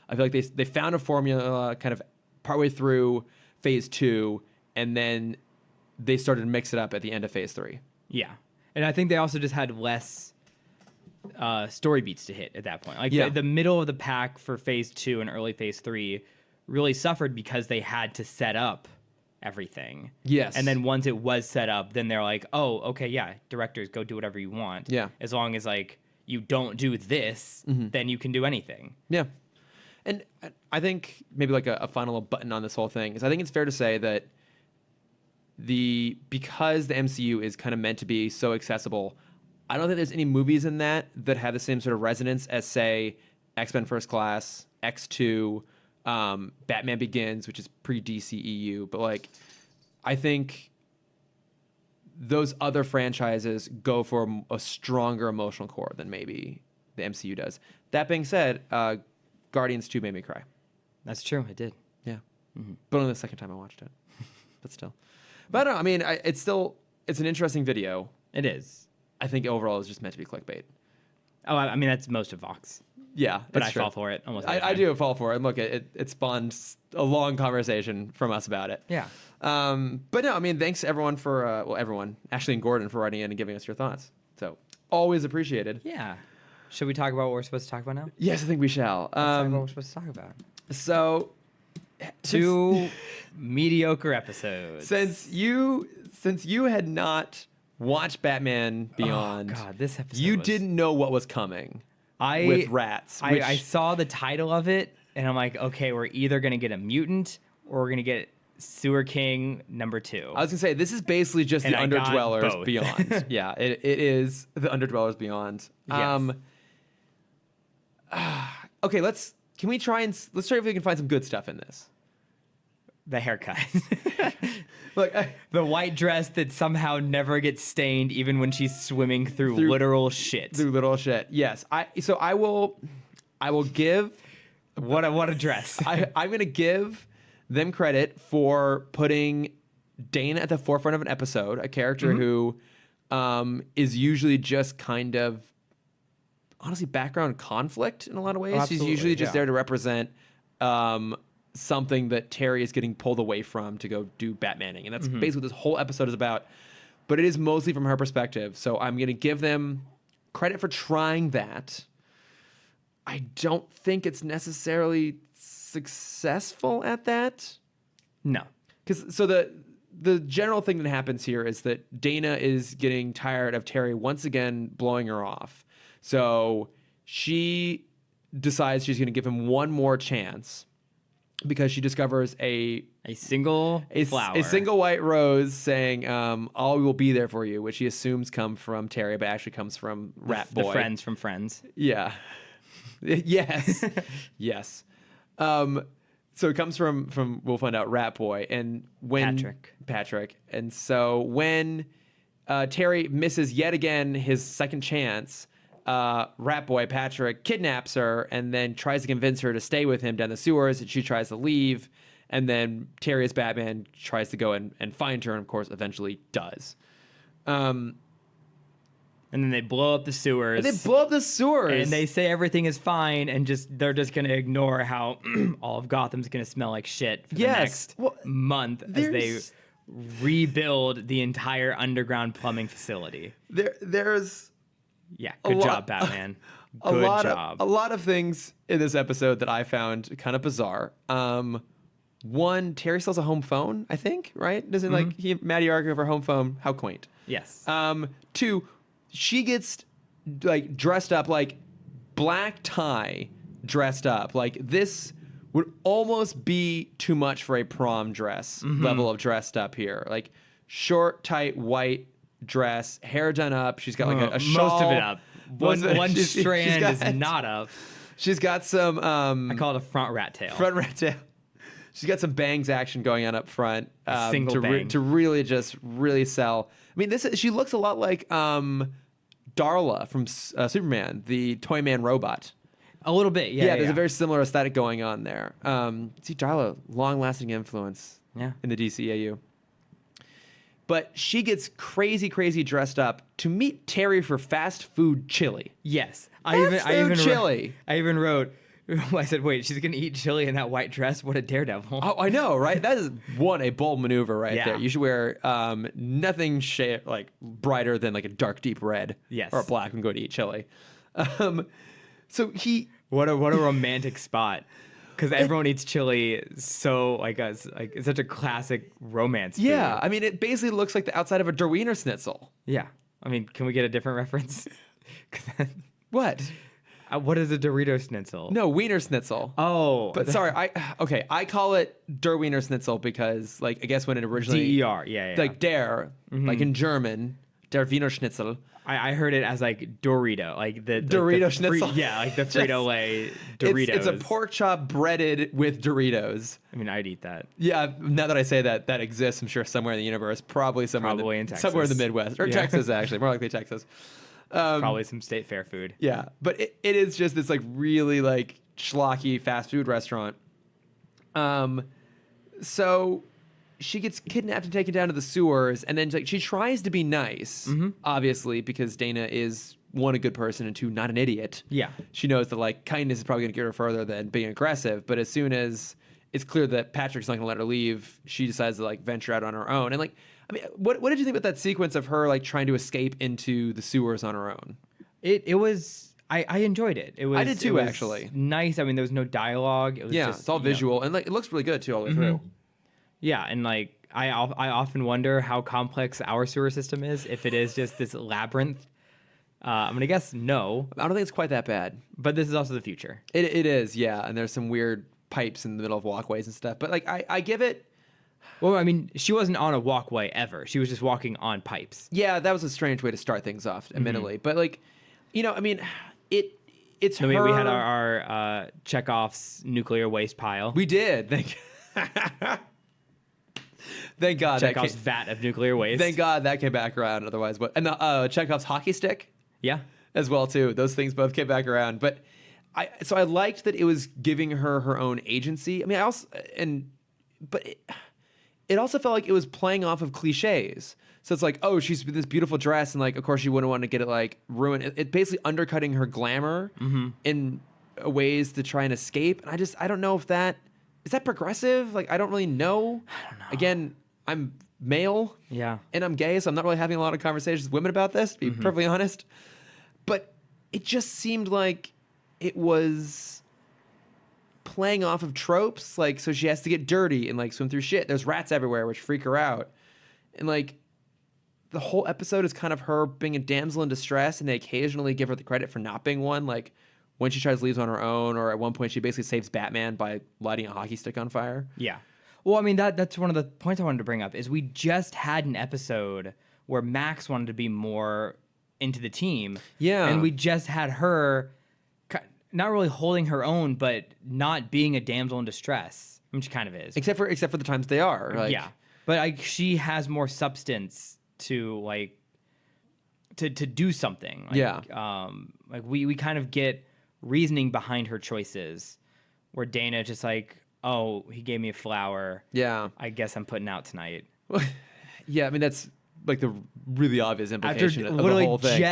I feel like they found a formula kind of partway through phase 2, and then they started to mix it up at the end of phase 3. Yeah. And I think they also just had less story beats to hit at that point. Like, the middle of the pack for phase 2 and early phase 3 really suffered because they had to set up everything. Yes. And then once it was set up, then they're like, oh, okay, yeah, directors, go do whatever you want. Yeah. As long as, like, you don't do this, then you can do anything. Yeah. And I think maybe like a final button on this whole thing is I think it's fair to say that because the MCU is kind of meant to be so accessible, I don't think there's any movies in that have the same sort of resonance as, say, X-Men First Class, X2, Batman Begins, which is pre-DCEU. But, like, I think those other franchises go for a stronger emotional core than maybe the MCU does. That being said, Guardians 2 made me cry. That's true. It did. Yeah. But only the second time I watched it. But still. But I don't know. I mean, it's an interesting video. It is. I think overall it's just meant to be clickbait. Oh, I mean, that's most of Vox. Yeah. But I fall for it almost every time. I do fall for it. And look, it spawned a long conversation from us about it. Yeah. But no, I mean, thanks everyone everyone, Ashley and Gordon, for writing in and giving us your thoughts. So always appreciated. Yeah. Should we talk about what we're supposed to talk about now? Yes, I think we shall. Let's talk about what we're supposed to talk about. So, 2 mediocre episodes. since you had not watched Batman Beyond, Oh God, this episode. you was... didn't know what was coming I with rats. I saw the title of it, and I'm like, okay, we're either gonna get a mutant or we're gonna get Sewer King number 2. I was gonna say this is basically just And the I got Underdwellers both. Beyond. Yeah, it is the Underdwellers Beyond. Yes. Okay, let's try if we can find some good stuff in this. The haircut. Look, The white dress that somehow never gets stained even when she's swimming through literal shit. through little shit. Yes, I will give. What a dress. I'm gonna give them credit for putting Dana at the forefront of an episode, a character who is usually just kind of honestly background conflict in a lot of ways. She's usually just there to represent something that Terry is getting pulled away from to go do Batmaning. And that's basically what this whole episode is about. But it is mostly from her perspective. So I'm going to give them credit for trying that. I don't think it's necessarily successful at that. No. Because so the general thing that happens here is that Dana is getting tired of Terry once again blowing her off. So she decides she's going to give him one more chance because she discovers a single flower. a single white rose saying, all will be there for you, which she assumes come from Terry, but actually comes from Rat Boy. The friends from Friends. Yeah. Yes. Yes. So it comes from we'll find out Rat Boy and when Patrick. And so when Terry misses yet again his second chance, Rat Boy Patrick kidnaps her and then tries to convince her to stay with him down the sewers, and she tries to leave. And then Terry as Batman tries to go and find her, and of course eventually does. And then they blow up the sewers. And they say everything is fine, and they're just going to ignore how all of Gotham's going to smell like shit for the next month as they rebuild the entire underground plumbing facility. There's good job, Batman. Good job. A lot of things in this episode that I found kind of bizarre. One, Terry sells a home phone, I think, right? Doesn't Maddie argue over home phone? How quaint. Yes. 2, she gets like dressed up like black tie dressed up. Like this would almost be too much for a prom dress level of dressed up here. Like short, tight, white dress, hair done up. She's got like a shawl. Most of it up. One strand is not up. She's got some I call it a front rat tail. She's got some bangs action going on up front. Single bang. To really sell. I mean, she looks a lot like Darla from Superman, the Toyman robot. A little bit, yeah. There's a very similar aesthetic going on there. See, Darla, long-lasting influence in the DCAU. But she gets crazy dressed up to meet Terry for fast food chili. Yes. I even wrote, I said, wait, she's going to eat chili in that white dress? What a daredevil. Oh, I know, right? That is a bold maneuver there. You should wear nothing like brighter than like a dark, deep red or a black and go to eat chili. So what a romantic spot. Because everyone eats chili so it's such a classic romance food. Yeah, I mean, it basically looks like the outside of a Der Wiener Schnitzel. Yeah. I mean, can we get a different reference? What? What is a Dorito Schnitzel? No, Wiener Schnitzel. Oh. But sorry, I call it Der Wiener Schnitzel because, like, I guess when it originally... DER, yeah. Like, der, like in German, Der Wiener Schnitzel. I heard it as, like, Dorito. Like, the Dorito Schnitzel. Like the Frito-Lay Doritos. It's a pork chop breaded with Doritos. I mean, I'd eat that. Yeah, now that I say that exists, I'm sure somewhere in the universe, probably somewhere in Texas. Somewhere in the Midwest. Or Texas, actually. More likely Texas. Probably some state fair food. Yeah, but it is just this like really like schlocky fast food restaurant. So she gets kidnapped and taken down to the sewers, and then like she tries to be nice, obviously, because Dana is one, a good person, and 2, not an idiot. Yeah, she knows that like kindness is probably going to get her further than being aggressive. But as soon as it's clear that Patrick's not going to let her leave, she decides to like venture out on her own. And like, I mean, what did you think about that sequence of her like trying to escape into the sewers on her own? It was. I enjoyed it. It was I did too, it was actually. nice. I mean, there was no dialogue. It was just, it's all visual and like it looks really good too all the way through. Yeah, and like I often wonder how complex our sewer system is. If it is just this labyrinth, I'm gonna guess no. I don't think it's quite that bad. But this is also the future. It is, yeah. And there's some weird pipes in the middle of walkways and stuff. But like I give it. Well, I mean, she wasn't on a walkway ever. She was just walking on pipes. Yeah, that was a strange way to start things off, admittedly. But like, I mean, it's So her. we had our Chekhov's nuclear waste pile. We did. Thank God. Chekhov's vat of nuclear waste. Thank God that came back around. Otherwise, what? And the Chekhov's hockey stick. Yeah. As well too. Those things both came back around. But I liked that it was giving her own agency. I mean, but it also felt like it was playing off of cliches. So it's like, oh, she's with this beautiful dress, and like, of course, she wouldn't want to get it like ruined. It basically undercutting her glamour in ways to try and escape. And I don't know if that is that progressive. Like, I don't really know. I don't know. Again, I'm male. Yeah. And I'm gay, so I'm not really having a lot of conversations with women about this, to be perfectly honest. But it just seemed like it was playing off of tropes. Like, so she has to get dirty and like swim through shit. There's rats everywhere, which freak her out. And like, the whole episode is kind of her being a damsel in distress, and they occasionally give her the credit for not being one. Like, when she tries to leave on her own, or at one point she basically saves Batman by lighting a hockey stick on fire. Yeah. Well, I mean, that's one of the points I wanted to bring up is we just had an episode where Max wanted to be more into the team. Yeah. And we just had her not really holding her own, but not being a damsel in distress. I mean, she kind of is. Except for the times they are. Like, yeah. But like, she has more substance to like to do something. Like, yeah. Like we kind of get reasoning behind her choices, where Dana just like, oh, he gave me a flower. Yeah. I guess I'm putting out tonight. Yeah, I mean, that's like the really obvious implication of the literally whole thing.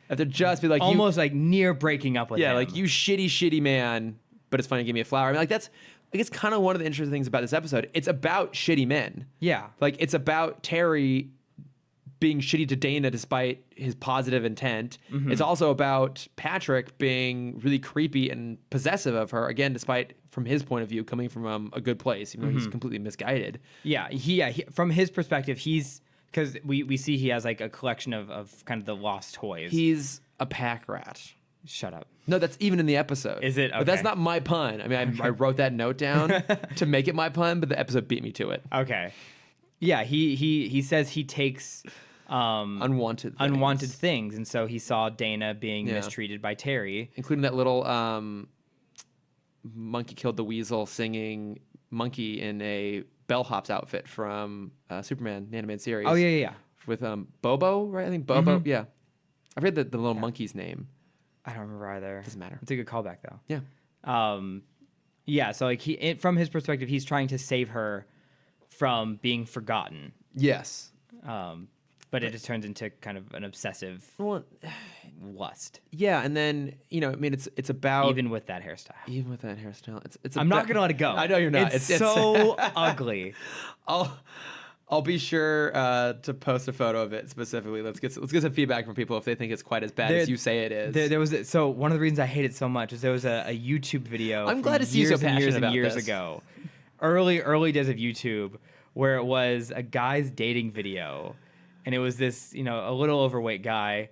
After just be like, almost like near breaking up with him. Yeah, like, you shitty man, but it's funny to give me a flower. I mean, like, that's, like, it's kind of one of the interesting things about this episode. It's about shitty men. Yeah. Like, it's about Terry being shitty to Dana despite his positive intent. It's also about Patrick being really creepy and possessive of her, again, despite, from his point of view, coming from a good place, even though he's completely misguided. Yeah, he, from his perspective, he's, because we see he has like a collection of kind of the lost toys. He's a pack rat. Shut up. No, that's even in the episode. Is it? Okay. But that's not my pun. I mean, I wrote that note down to make it my pun, but the episode beat me to it. Okay. Yeah, he says he takes unwanted things, and so he saw Dana being mistreated by Terry, including that little monkey killed the weasel singing monkey in a bellhop's outfit from Superman, the animated series. Oh yeah. With Bobo, right? I think Bobo. Yeah, I forget the little monkey's name. I don't remember either. Doesn't matter. It's a good callback though. Yeah. Yeah. So like from his perspective, he's trying to save her from being forgotten. Yes. But it just turns into kind of an obsessive lust. Yeah, and then I mean, it's about even with that hairstyle. It's. I'm not gonna let it go. I know you're not. It's so ugly. I'll be sure to post a photo of it specifically. Let's get some feedback from people if they think it's quite as bad as you say it is. There was so one of the reasons I hate it so much is there was a YouTube video. I'm glad to see you so passionate about years this. ago, early days of YouTube, where it was a guy's dating video, and it was this a little overweight guy,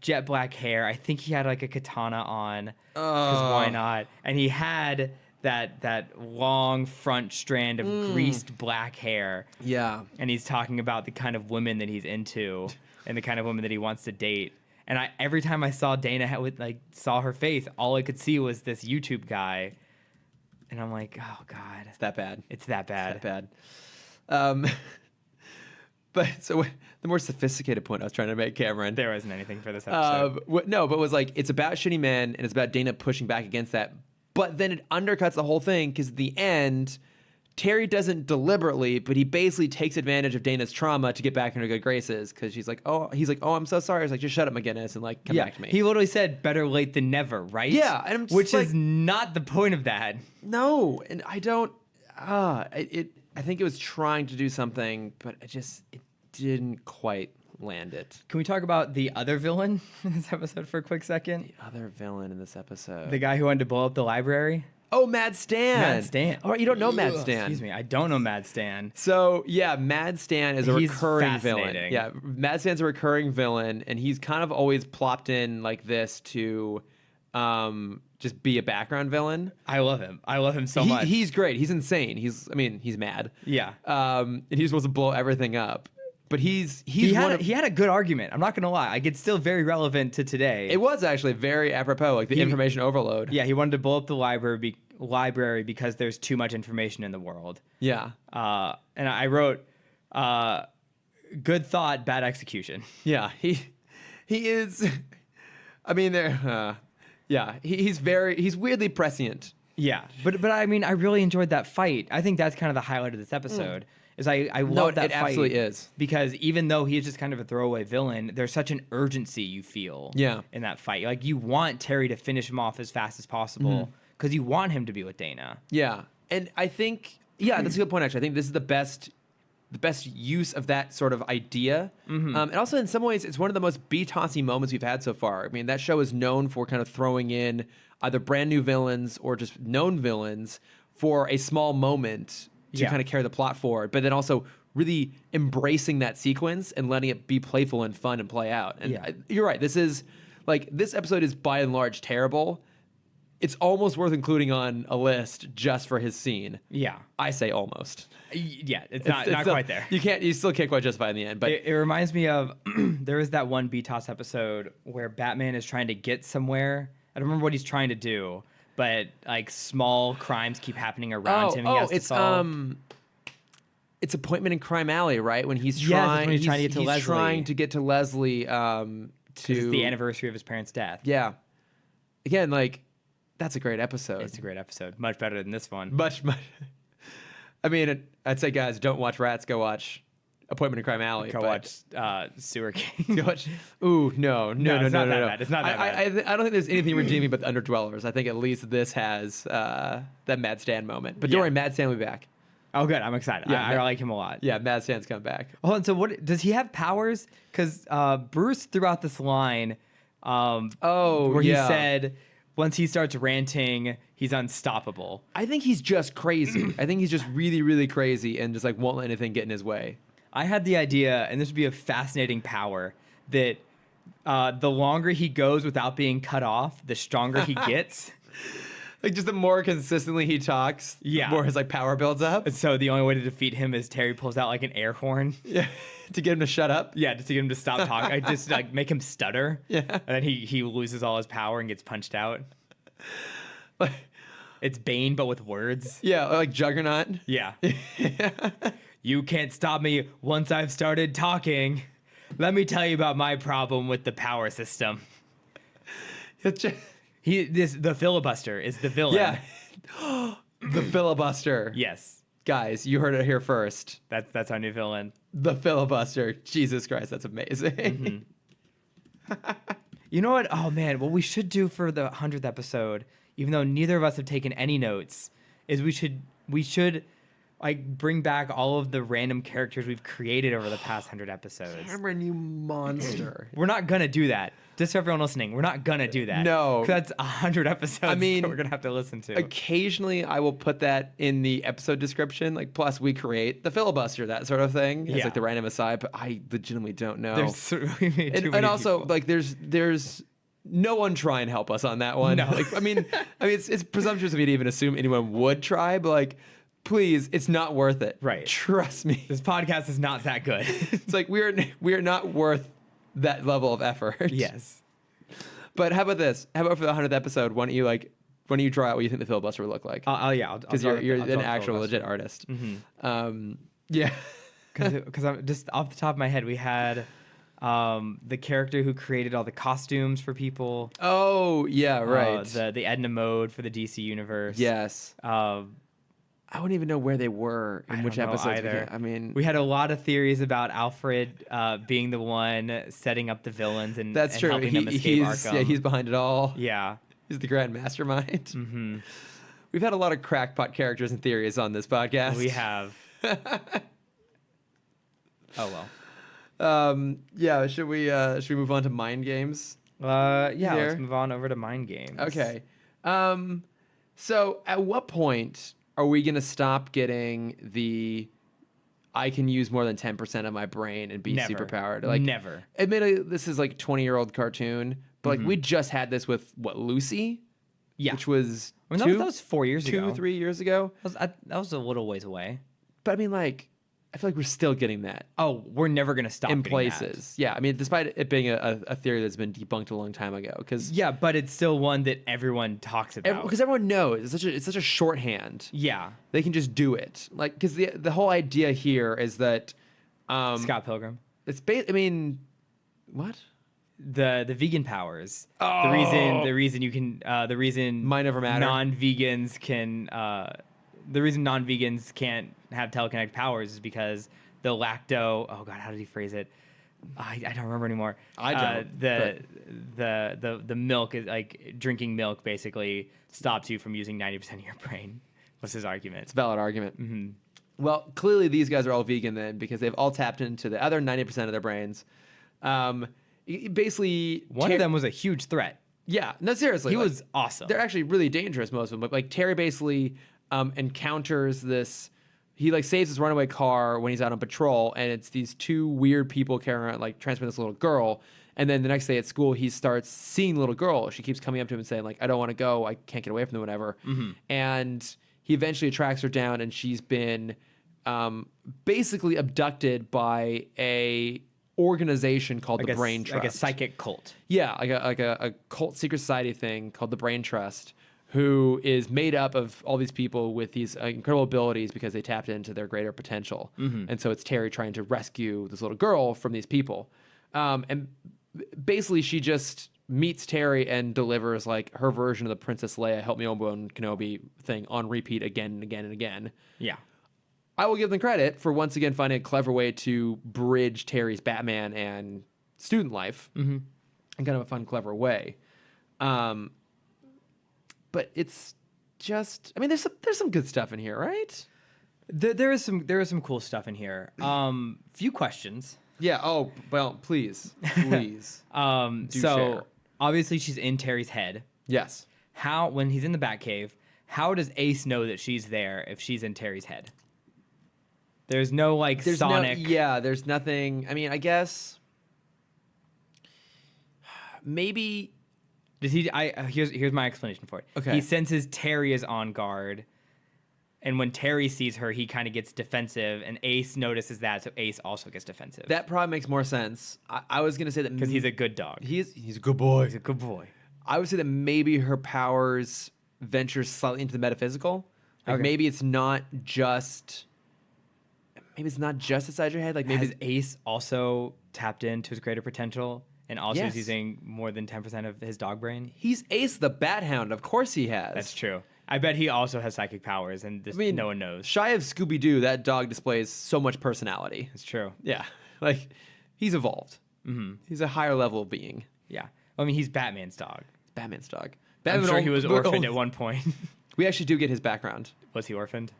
jet black hair. I think he had like a katana on, because why not? And he had that long front strand of greased black hair. Yeah. And he's talking about the kind of women that he's into and the kind of women that he wants to date. And every time I saw Dana saw her face, all I could see was this YouTube guy. And I'm like, oh God. It's that bad. It's that bad. But so the more sophisticated point I was trying to make, Cameron. There wasn't anything for this episode. No, but it was like, it's about shitty men and it's about Dana pushing back against that. But then it undercuts the whole thing because at the end, Terry doesn't deliberately, but he basically takes advantage of Dana's trauma to get back in her good graces because he's like, oh, I'm so sorry. I was like, just shut up, McGinnis, and like, come back to me. He literally said, better late than never, right? Yeah. And I'm just which is not the point of that. No. And I don't, I think it was trying to do something, but it didn't quite land it. Can we talk about the other villain in this episode for a quick second? The other villain in this episode. The guy who wanted to blow up the library? Oh, Mad Stan. Mad Stan. Oh, you don't know Mad Stan. Excuse me. I don't know Mad Stan. So, yeah, Mad Stan is a He's recurring villain. fascinating. Yeah, Mad Stan's a recurring villain, and he's kind of always plopped in like this to just be a background villain. I love him. I love him so much. He's great. He's insane. He's mad. Yeah. And he's supposed to blow everything up. But he had a good argument. I'm not going to lie. Like, it's still very relevant to today. It was actually very apropos, like the information overload. Yeah, he wanted to blow up the library because there's too much information in the world. Yeah. And I wrote, good thought, bad execution. Yeah, he is. I mean, he's weirdly prescient. Yeah, but I mean, I really enjoyed that fight. I think that's kind of the highlight of this episode. Is I love that it fight. Absolutely is. Because even though he's just kind of a throwaway villain, there's such an urgency you feel in that fight. Like, you want Terry to finish him off as fast as possible because you want him to be with Dana. Yeah. And I think, that's a good point, actually. I think this is the best use of that sort of idea. And also, in some ways, it's one of the most B-tossy moments we've had so far. I mean, that show is known for kind of throwing in either brand new villains or just known villains for a small moment to kind of carry the plot forward, but then also really embracing that sequence and letting it be playful and fun and play out. And you're right. This episode is by and large terrible. It's almost worth including on a list just for his scene. Yeah. I say almost. Yeah, it's not still, quite there. You still can't quite justify in the end. But it reminds me of, there was that one BTOS episode where Batman is trying to get somewhere. I don't remember what he's trying to do, but like small crimes keep happening around him. He has to solve. It's Appointment in Crime Alley, right? When he's trying to get to Leslie. He's trying to get to Leslie to it's the anniversary of his parents' death. Yeah. Again, like, that's a great episode. It's a great episode. Much better than this one. Much. I mean, I'd say, guys, don't watch Rats. Go watch Appointment in Crime Alley. Go watch Sewer King. Go watch. Ooh, no. It's not that bad. It's not that bad. I don't think there's anything redeeming about the Underdwellers. I think at least this has that Mad Stan moment. But don't worry, Mad Stan will be back. Oh, good. I'm excited. Yeah, I like him a lot. Yeah, Mad Stan's coming back. Oh, and so what does he have powers? Because Bruce threw out this line where he said once he starts ranting, he's unstoppable. I think he's just crazy. I think he's just really, really crazy and just like won't let anything get in his way. I had the idea, and this would be a fascinating power, that the longer he goes without being cut off, the stronger he gets. Like, just the more consistently he talks, the more his like power builds up. And so the only way to defeat him is Terry pulls out like an air horn. Yeah, to get him to shut up. Yeah, just to get him to stop talking. I just like make him stutter. Yeah, and then he loses all his power and gets punched out. It's Bane, but with words. Yeah, like Juggernaut. Yeah. You can't stop me once I've started talking. Let me tell you about my problem with the power system. The Filibuster is the villain. Yeah. The Filibuster. Yes. Guys, you heard it here first. That's our new villain. The Filibuster. Jesus Christ, that's amazing. You know what? Oh, man. What we should do for the 100th episode, even though neither of us have taken any notes, is we should like bring back all of the random characters we've created over the past 100 episodes. Cameron, you monster. We're not gonna do that. Just for everyone listening, we're not gonna do that. No. That's 100 episodes. I mean, that we're gonna have to listen to. Occasionally, I will put that in the episode description. Like, plus we create the filibuster, that sort of thing. It's like the random aside, but I legitimately don't know. And also, people. Like, there's no one try and help us on that one. No. Like, I mean, it's presumptuous of me to even assume anyone would try, but like, please, it's not worth it. Right. Trust me. This podcast is not that good. It's like we are not worth that level of effort. Yes. But how about this? How about for the 100th episode, why don't you draw out what you think the filibuster would look like? Because you're an actual legit artist. Mm-hmm. Yeah. Because I'm just off the top of my head, we had the character who created all the costumes for people. Oh, yeah, right. The Edna Mode for the DC universe. Yes. I wouldn't even know where they were in which episodes. Either. I mean, we had a lot of theories about Alfred being the one setting up the villains and that's true. Helping them escape Arkham. Yeah, he's behind it all. Yeah, he's the grand mastermind. Mm-hmm. We've had a lot of crackpot characters and theories on this podcast. We have. Oh well. Yeah. Should we move on to mind games? Yeah, Here. let's move on over to mind games. Okay. So at what point are we gonna stop getting the I can use more than 10% of my brain and be Never. superpowered? Like, Never. admittedly, this is like a 20-year-old cartoon, but like we just had this with Lucy, Yeah. which was I mean, that was 4 years ago. 3 years ago. That was a little ways away. But I mean, like, I feel like we're still getting that Oh, we're never gonna stop in getting places. Yeah, I mean, despite it being a theory that's been debunked a long time ago, because that. Yeah, but it's still one that everyone talks about. because everyone knows it's such a shorthand. Yeah. They can just do it. Like, because the whole idea here is that Scott Pilgrim. it's I mean, what? The vegan powers. Oh. The reason you can the reason Might never matter. non-vegans can the reason non-vegans can't have telekinetic powers is because the lacto. Oh God, how did he phrase it? I don't remember anymore. I don't, The milk is like drinking milk basically stops you from using 90% of your brain. What's his argument? It's a valid argument. Well, clearly these guys are all vegan then because they've all tapped into the other 90% of their brains. Basically, One of them was a huge threat. Yeah, no, seriously, He like, was awesome. They're actually really dangerous, most of them. But like Terry basically encounters this. He like saves his runaway car when he's out on patrol, and it's these two weird people carrying around, like transporting this little girl. And then the next day at school, he starts seeing the little girl. She keeps coming up to him and saying like, "I don't want to go. I can't get away from them, whatever." And he eventually tracks her down, and she's been basically abducted by a organization called the Brain Trust, like a psychic cult. Yeah, like a cult secret society thing called the Brain Trust, who is made up of all these people with these incredible abilities because they tapped into their greater potential. And so it's Terry trying to rescue this little girl from these people. And basically she just meets Terry and delivers like her version of the Princess Leia, Help Me Obi-Wan Kenobi thing on repeat again and again and again. Yeah. I will give them credit for once again finding a clever way to bridge Terry's Batman and student life in kind of a fun, clever way. But it's just, I mean, there's some good stuff in here, right? There is some cool stuff in here. Few questions. Yeah. Oh, well, please. Do share. Obviously she's in Terry's head. Yes. How, when he's in the Batcave, how does Ace know that she's there if she's in Terry's head? There's no like Sonic. There's nothing. I mean, I guess maybe. Does he? Here's my explanation for it. Okay. He senses Terry is on guard, and when Terry sees her, he kind of gets defensive, and Ace notices that, so Ace also gets defensive. That probably makes more sense. I was gonna say that because he's a good dog. He's a good boy. He's a good boy. I would say that maybe her powers venture slightly into the metaphysical. Like maybe it's not just. Maybe it's not just inside your head. Like maybe has Ace also tapped into his greater potential and also Yes. is using more than 10% of his dog brain. He's Ace the Bat Hound. Of course he has. That's true. I bet he also has psychic powers, and this, no one knows. Shy of Scooby Doo, that dog displays so much personality. It's true. Yeah, like he's evolved. He's a higher level of being. Yeah. I mean, he's Batman's dog. Batman's dog. I'm sure he was orphaned at one point. We actually do get his background. Was he orphaned?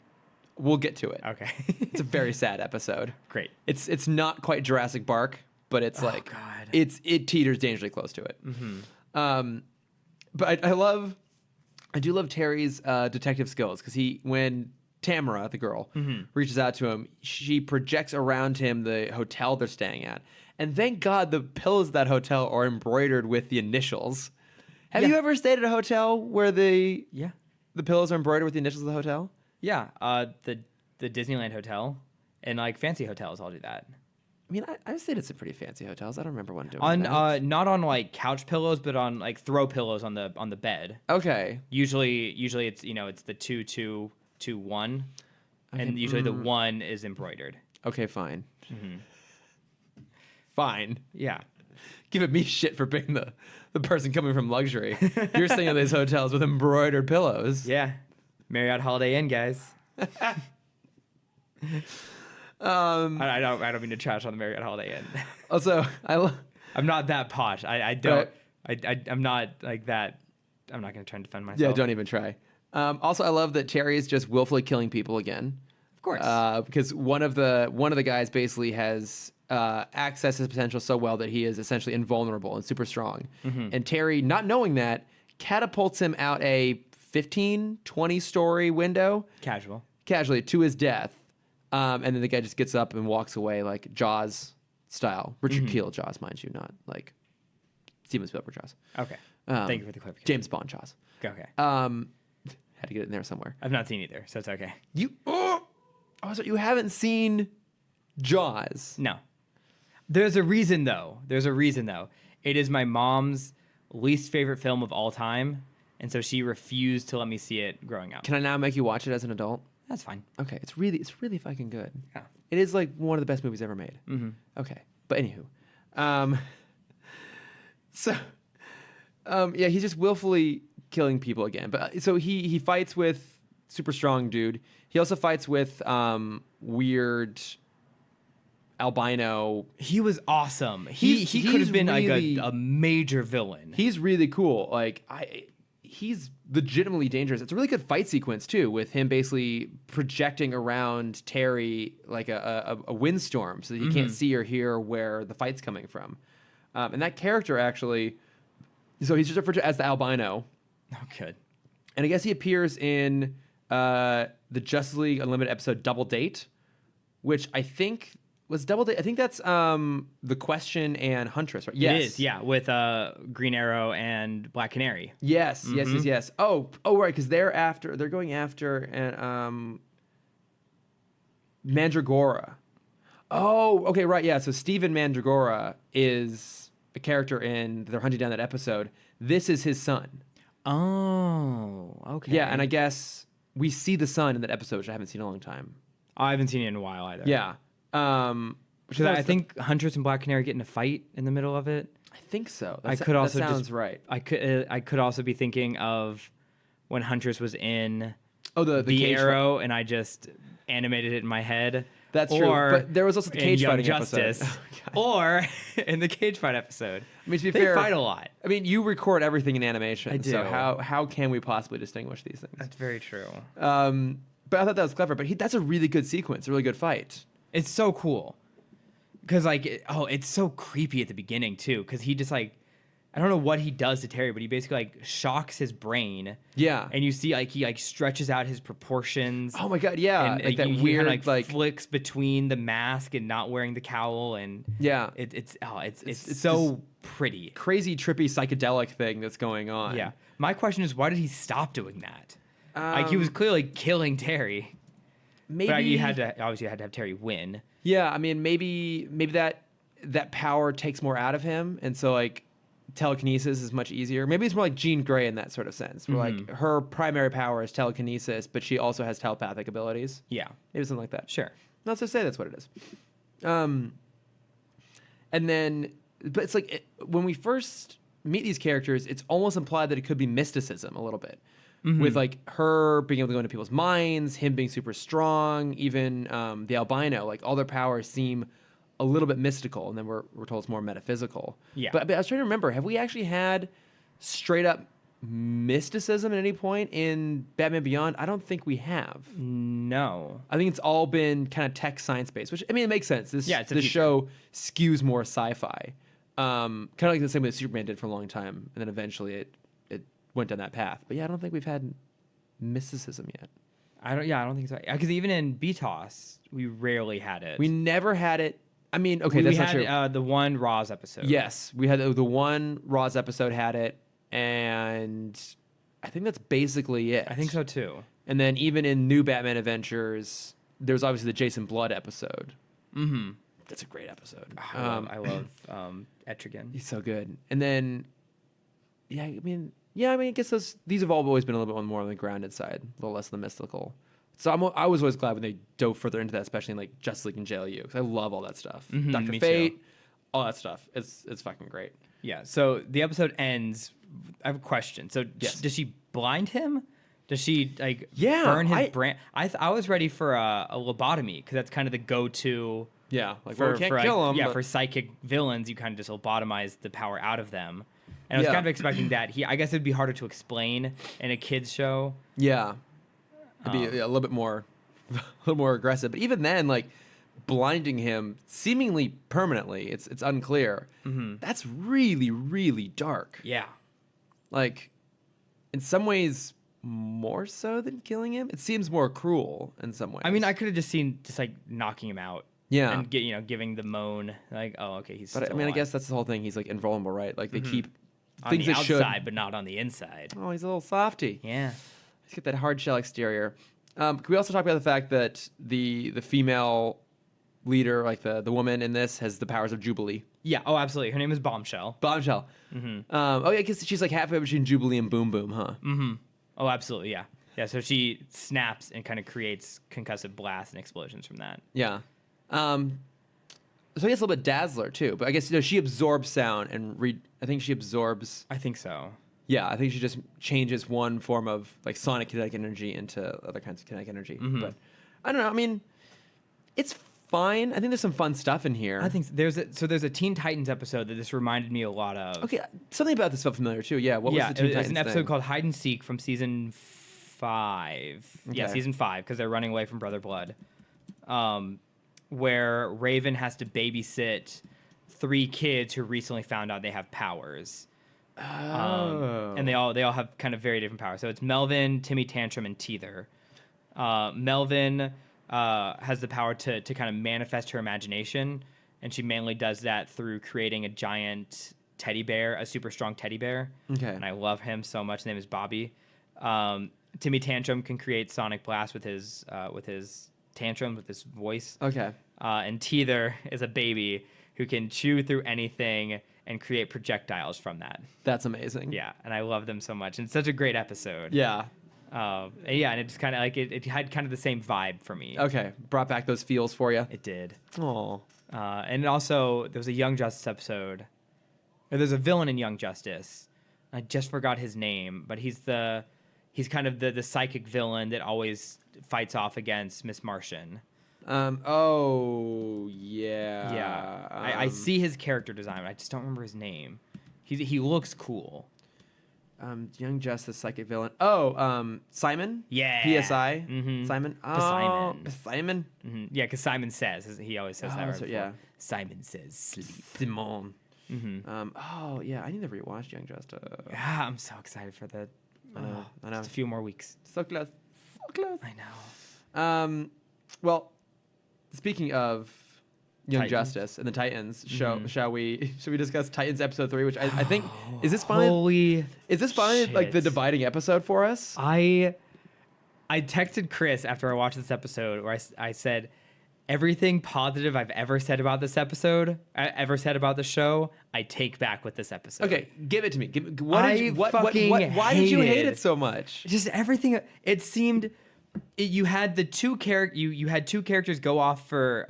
We'll get to it. Okay. It's a very sad episode. Great. It's not quite Jurassic Park, but it's like God. it teeters dangerously close to it. But I do love Terry's detective skills because when Tamara, the girl, reaches out to him, she projects around him the hotel they're staying at, and thank God the pillows of that hotel are embroidered with the initials. Have you ever stayed at a hotel where the pillows are embroidered with the initials of the hotel? Yeah. The Disneyland hotel and like fancy hotels all do that. I mean, I've stayed at some pretty fancy hotels. I don't remember one doing On that. not on like couch pillows, but on like throw pillows on the bed. Okay. Usually it's it's the 2-2-2-1, and usually the 1 is embroidered. Okay, fine. Fine. Yeah. Giving me shit for being the person coming from luxury. You're staying at these hotels with embroidered pillows. Yeah. Marriott Holiday Inn, guys. I don't mean to trash on the Marriott Holiday Inn. Also, I'm not that posh. I don't. I'm not like that. I'm not going to try and defend myself. Yeah, don't even try. Also, I love that Terry is just willfully killing people again. Of course. Because one of the guys basically has access his potential so well that he is essentially invulnerable and super strong. And Terry, not knowing that, catapults him out a 15, 20 story window. Casually to his death. And then the guy just gets up and walks away like Jaws style. Richard Kiel Jaws, mind you, not like Steven Spielberg Jaws. Okay. Thank you for the clarification. James Bond Jaws. Okay. Had to get it in there somewhere. I've not seen either, so it's okay. So you haven't seen Jaws? No. There's a reason though. It is my mom's least favorite film of all time, and so she refused to let me see it growing up. Can I now make you watch it as an adult? That's fine. Okay, it's really fucking good. Yeah. It is like one of the best movies ever made. Okay, but anywho, yeah, he's just willfully killing people again. But so he fights with super strong dude. He also fights with weird albino. He was awesome. He could have been really, like a major villain. He's really cool. Like he's legitimately dangerous. It's a really good fight sequence too, with him basically projecting around Terry like a windstorm so that he can't see or hear where the fight's coming from. And that character actually, so he's just referred to as the albino. Oh, good. And I guess he appears in the Justice League Unlimited episode Double Date, which I think was Double Date. I think that's The Question and Huntress, right? Yes. It is, yeah, with Green Arrow and Black Canary. Yes. Oh, right, because they're going after and Mandragora. Oh, okay, right, yeah. So Stephen Mandragora is a character in they're hunting down that episode. This is his son. Oh, okay. Yeah, and I guess we see the son in that episode, which I haven't seen in a long time. I haven't seen it in a while either. Yeah. Because I think Huntress and Black Canary get in a fight in the middle of it. I think so. That sounds right. I could also be thinking of when Huntress was in the cage Arrow, and I just animated it in my head. That's true. But there was also the cage fighting Justice, episode. Or in the cage fight episode. I mean, to be they fair, fight a lot. I mean, you record everything in animation. I do. So how can we possibly distinguish these things? That's very true. But I thought that was clever. But that's a really good sequence, a really good fight. It's so cool. Because, it's so creepy at the beginning, too. Because he just, I don't know what he does to Terry, but he basically, shocks his brain. Yeah. And you see, he, stretches out his proportions. Oh, my God, yeah. And, that he weird, flicks between the mask and not wearing the cowl. And yeah. It's so pretty. Crazy, trippy, psychedelic thing that's going on. Yeah. My question is, why did he stop doing that? He was clearly killing Terry. Maybe but you had to have Terry win. Yeah, I mean, maybe that power takes more out of him, and so telekinesis is much easier. Maybe it's more like Jean Grey in that sort of sense, where her primary power is telekinesis, but she also has telepathic abilities. Yeah, maybe something like that. Sure, not to say that's what it is. And then, but it's when we first meet these characters, it's almost implied that it could be mysticism a little bit. With her being able to go into people's minds, him being super strong, even the albino, all their powers seem a little bit mystical, and then we're told it's more metaphysical. Yeah. But I was trying to remember, have we actually had straight up mysticism at any point in Batman Beyond? I don't think we have. No. I think it's all been kind of tech science based, which I mean it makes sense. This show skews more sci-fi. Kind of like the same way that Superman did for a long time, and then eventually it went down that path. But yeah, I don't think we've had mysticism yet. I don't think so. Because even in BTOS, we rarely had it. We never had it. I mean, okay, that's not true. We had the one Roz episode. Yes, we had the one Roz episode had it, and I think that's basically it. I think so too. And then even in New Batman Adventures, there's obviously the Jason Blood episode. Mm-hmm. That's a great episode. I love Etrigan. He's so good. And then, I guess these have all always been a little bit more on the grounded side, a little less on the mystical. So I was always glad when they dove further into that, especially in Justice League and JLU, because I love all that stuff. Dr. Fate, all that stuff. It's fucking great. Yeah. So the episode ends. I have a question. So does she blind him? Does she burn his brain? I was ready for a lobotomy because that's kind of the go-to. Yeah, we can't kill him. Yeah, for psychic villains, you kind of just lobotomize the power out of them. And I was kind of expecting that. I guess it'd be harder to explain in a kids show. Yeah, it'd be a little bit more, aggressive. But even then, blinding him seemingly permanently. It's unclear. That's really, really dark. Yeah. Like, in some ways, more so than killing him. It seems more cruel in some ways. I mean, I could have just seen just like knocking him out. Yeah. And giving the moan like, oh, okay, he's. But still I mean, I alive. guess that's the whole thing. He's like invulnerable, right? Like they keep on things the that outside, should. but not on the inside. Oh, he's a little softy. Yeah. He's got that hard shell exterior. Can we also talk about the fact that the female leader, like the woman in this, has the powers of Jubilee? Yeah. Oh, absolutely. Her name is Bombshell. Bombshell. Oh, yeah, because she's like halfway between Jubilee and Boom Boom, huh? Oh, absolutely. Yeah. Yeah. So she snaps and kind of creates concussive blasts and explosions from that. Yeah. So I guess a little bit Dazzler too, but I guess she absorbs sound and I think she absorbs. I think so. Yeah, I think she just changes one form of like sonic kinetic energy into other kinds of kinetic energy. But I don't know. I mean, it's fine. I think there's some fun stuff in here. I think there's a Teen Titans episode that this reminded me a lot of. Okay, something about this felt familiar too. Yeah, what was the Teen it was Titans an episode thing? called Hide and Seek from season 5. Yeah, Okay. season 5 because they're running away from Brother Blood, where Raven has to babysit 3 kids who recently found out they have powers. And they all have kind of very different powers. So it's Melvin, Timmy Tantrum, and Teether. Melvin has the power to kind of manifest her imagination, and she mainly does that through creating a giant teddy bear, a super strong teddy bear. Okay. And I love him so much. His name is Bobby. Timmy Tantrum can create sonic blast with his tantrum, with his voice. Okay. And Teether is a baby who can chew through anything and create projectiles from that. That's amazing. Yeah, and I love them so much. And it's such a great episode. Yeah. And it just kind of like it had kind of the same vibe for me. Okay. Brought back those feels for you. It did. Oh. And also there was a Young Justice episode. Or there's a villain in Young Justice. I just forgot his name, but he's kind of the psychic villain that always fights off against Miss Martian. Oh yeah. Yeah, I see his character design. I just don't remember his name. He looks cool. Young Justice psychic villain. Oh, Simon. Yeah. PSI. Mhm. Simon. Oh, Simon. Simon. Mm-hmm. Yeah, because Simon says he always says that. Oh, Right so, before. yeah. Simon says sleep. Simon. Mm-hmm. Oh yeah, I need to rewatch Young Justice. Yeah, I'm so excited for that. I know. Just a few more weeks. So close. So close. I know. Well, speaking of Young Titans. Justice and the Titans, should we discuss Titans episode 3? Which I think is this finally Holy like the shit. dividing episode for us? I texted Chris after I watched this episode where I said everything positive I've ever said about this episode, ever said about the show, I take back with this epised. Okay, give it to me. Why I did you hate hated it so much? Just everything. It seemed you had the two you had two characters go off for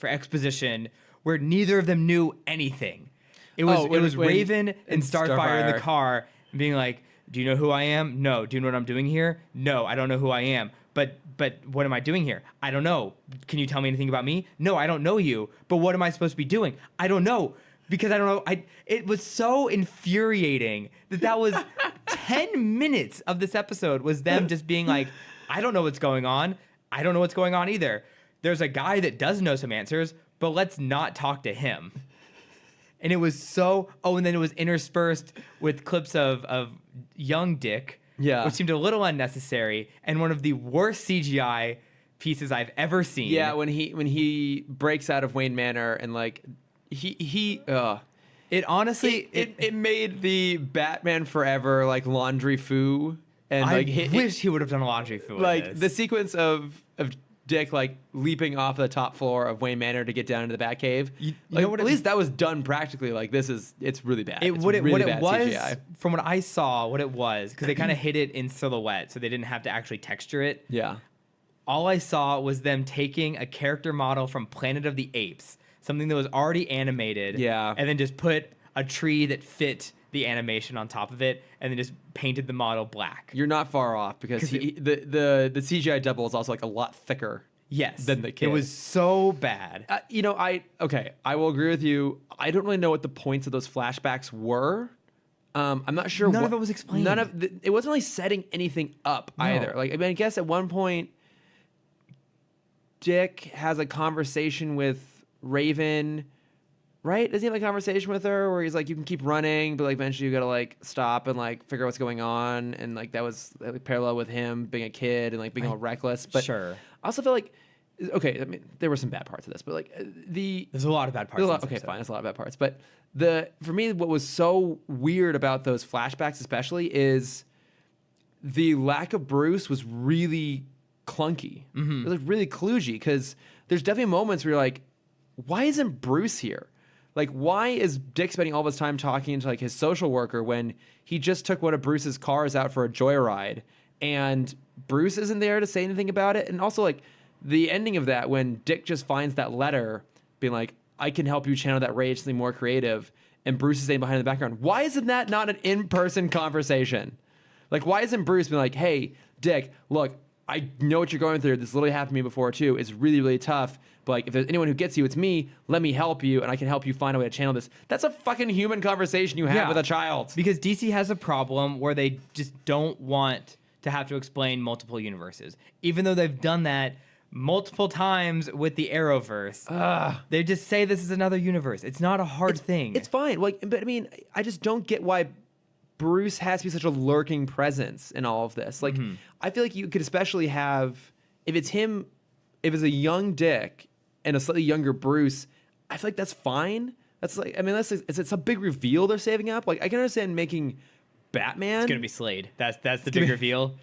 exposition where neither of them knew anything. It was Raven and Starfire in the car being like, "Do you know who I am? No. Do you know what I'm doing here? No, I don't know who I am. But what am I doing here? I don't know. Can you tell me anything about me? No, I don't know you. But what am I supposed to be doing? I don't know." Because I don't know. It was so infuriating that was 10 minutes of this episode was them just being like, I don't know what's going on. I don't know what's going on either. There's a guy that does know some answers, but let's not talk to him. And it was so... Oh, and then it was interspersed with clips of young Dick, Yeah. which seemed a little unnecessary, and one of the worst CGI pieces I've ever seen. Yeah, when he breaks out of Wayne Manor and like It honestly... it made the Batman Forever like laundry foo and I like wish he would have done a laundry for like this. the sequence of Dick like leaping off the top floor of Wayne Manor to get down into the Batcave. You Like, know what at it- least that was done practically. Like it's really bad. It's What really it bad was, CGI. from what I saw, what it was, because they kind of hid it in silhouette, so they didn't have to actually texture it. Yeah. All I saw was them taking a character model from Planet of the Apes, something that was already animated, Yeah. and then just put a tree that fit the animation on top of it, and then just painted the model black. You're not far off because the CGI double is also like a lot thicker. Yes, than the kid. It was so bad. I will agree with you. I don't really know what the points of those flashbacks were. I'm not sure. None of it was explained. It wasn't really setting anything up either. Like, I mean, I guess at one point, Dick has a conversation with Raven, right? Doesn't he have a conversation with her where he's like, you can keep running, but like eventually you gotta like stop and like figure out what's going on, and like that was like, parallel with him being a kid and like being all reckless. But Sure. I also feel like, okay, I mean there were some bad parts of this, but like There's a lot of bad parts. okay, fine, there's a lot of bad parts, but for me what was so weird about those flashbacks especially is the lack of Bruce was really clunky. It was like really kludgy, because there's definitely moments where you're like, why isn't Bruce here? Like, why is Dick spending all of his time talking to like his social worker when he just took one of Bruce's cars out for a joyride and Bruce isn't there to say anything about it? And also like the ending of that when Dick just finds that letter being like, I can help you channel that rage, something more creative, and Bruce is staying behind in the background. Why isn't that not an in-person conversation? Like, why isn't Bruce being like, hey, Dick, look, I know what you're going through. This literally happened to me before too. It's really, really tough. But like, if there's anyone who gets you, it's me. Let me help you, and I can help you find a way to channel this. That's a fucking human conversation you have with a child. Because DC has a problem where they just don't want to have to explain multiple universes, even though they've done that multiple times with the Arrowverse. They just say this is another universe. It's not a hard thing. It's fine. Like, but I mean, I just don't get why Bruce has to be such a lurking presence in all of this. Like, I feel like you could especially have, if it's him, if it's a young Dick and a slightly younger Bruce, I feel like that's fine. That's like, I mean, it's a big reveal they're saving up. Like, I can understand making Batman. It's gonna be Slade. That's the big reveal.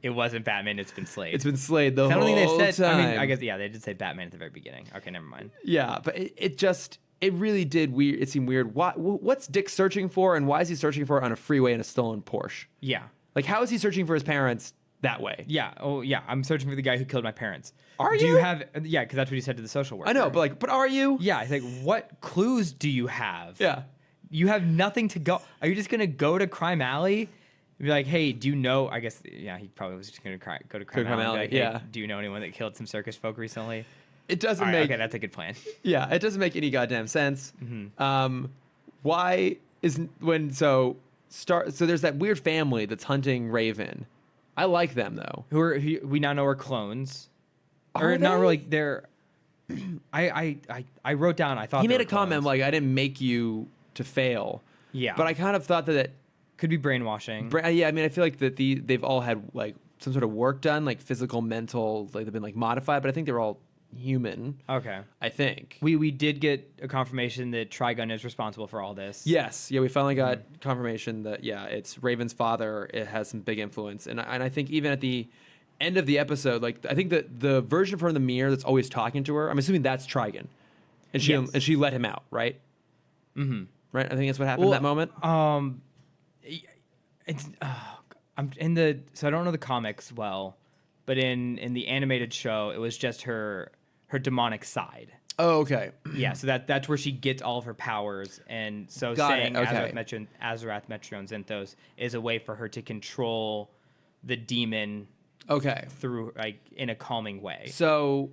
It wasn't Batman. It's been Slade. It's been Slade the whole I don't think they said. time. I mean, I guess they did say Batman at the very beginning. Okay, never mind. Yeah, but it really did weird. It seemed weird. What's Dick searching for, and why is he searching for it on a freeway in a stolen Porsche? Yeah. Like, how is he searching for his parents that way? Yeah. Oh, yeah. I'm searching for the guy who killed my parents. Are Do you? you have? Yeah, because that's what he said to the social worker. I know, but are you? Yeah. It's like, what clues do you have? Yeah. You have nothing to go. Are you just gonna go to Crime Alley? Be like, hey, do you know? I guess, yeah, he probably was just gonna go to Crime Alley. Like, hey, yeah. Do you know anyone that killed some circus folk recently? It doesn't All right, make. Okay, that's a good plan. Yeah, it doesn't make any goddamn sense. Why isn't so there's that weird family that's hunting Raven. I like them though. Who we now know are clones. Are Or not they? really. They're. I wrote down. I thought He they made were a comment clones. like, "I didn't make you to fail." Yeah, But I kind of thought that could be brainwashing. yeah, I mean, I feel like that they've all had like some sort of work done, like physical, mental, like they've been like modified, but I think they're all human. Okay. I think. We did get a confirmation that Trigun is responsible for all this. Yes, yeah, we finally got confirmation that it's Raven's father. It has some big influence, and I think even at the end of the episode, like I think that the version from the mirror that's always talking to her, I'm assuming that's Trigun, and she let him out, right? Mm-hmm. Right. I think that's what happened in that moment. It's I'm in the so I don't know the comics well, but in the animated show, it was just her demonic side. Oh, okay. Yeah, so that's where she gets all of her powers, and so Got saying it, okay. Azarath, Metron, Zinthos is a way for her to control the demon Okay. through like in a calming way. So,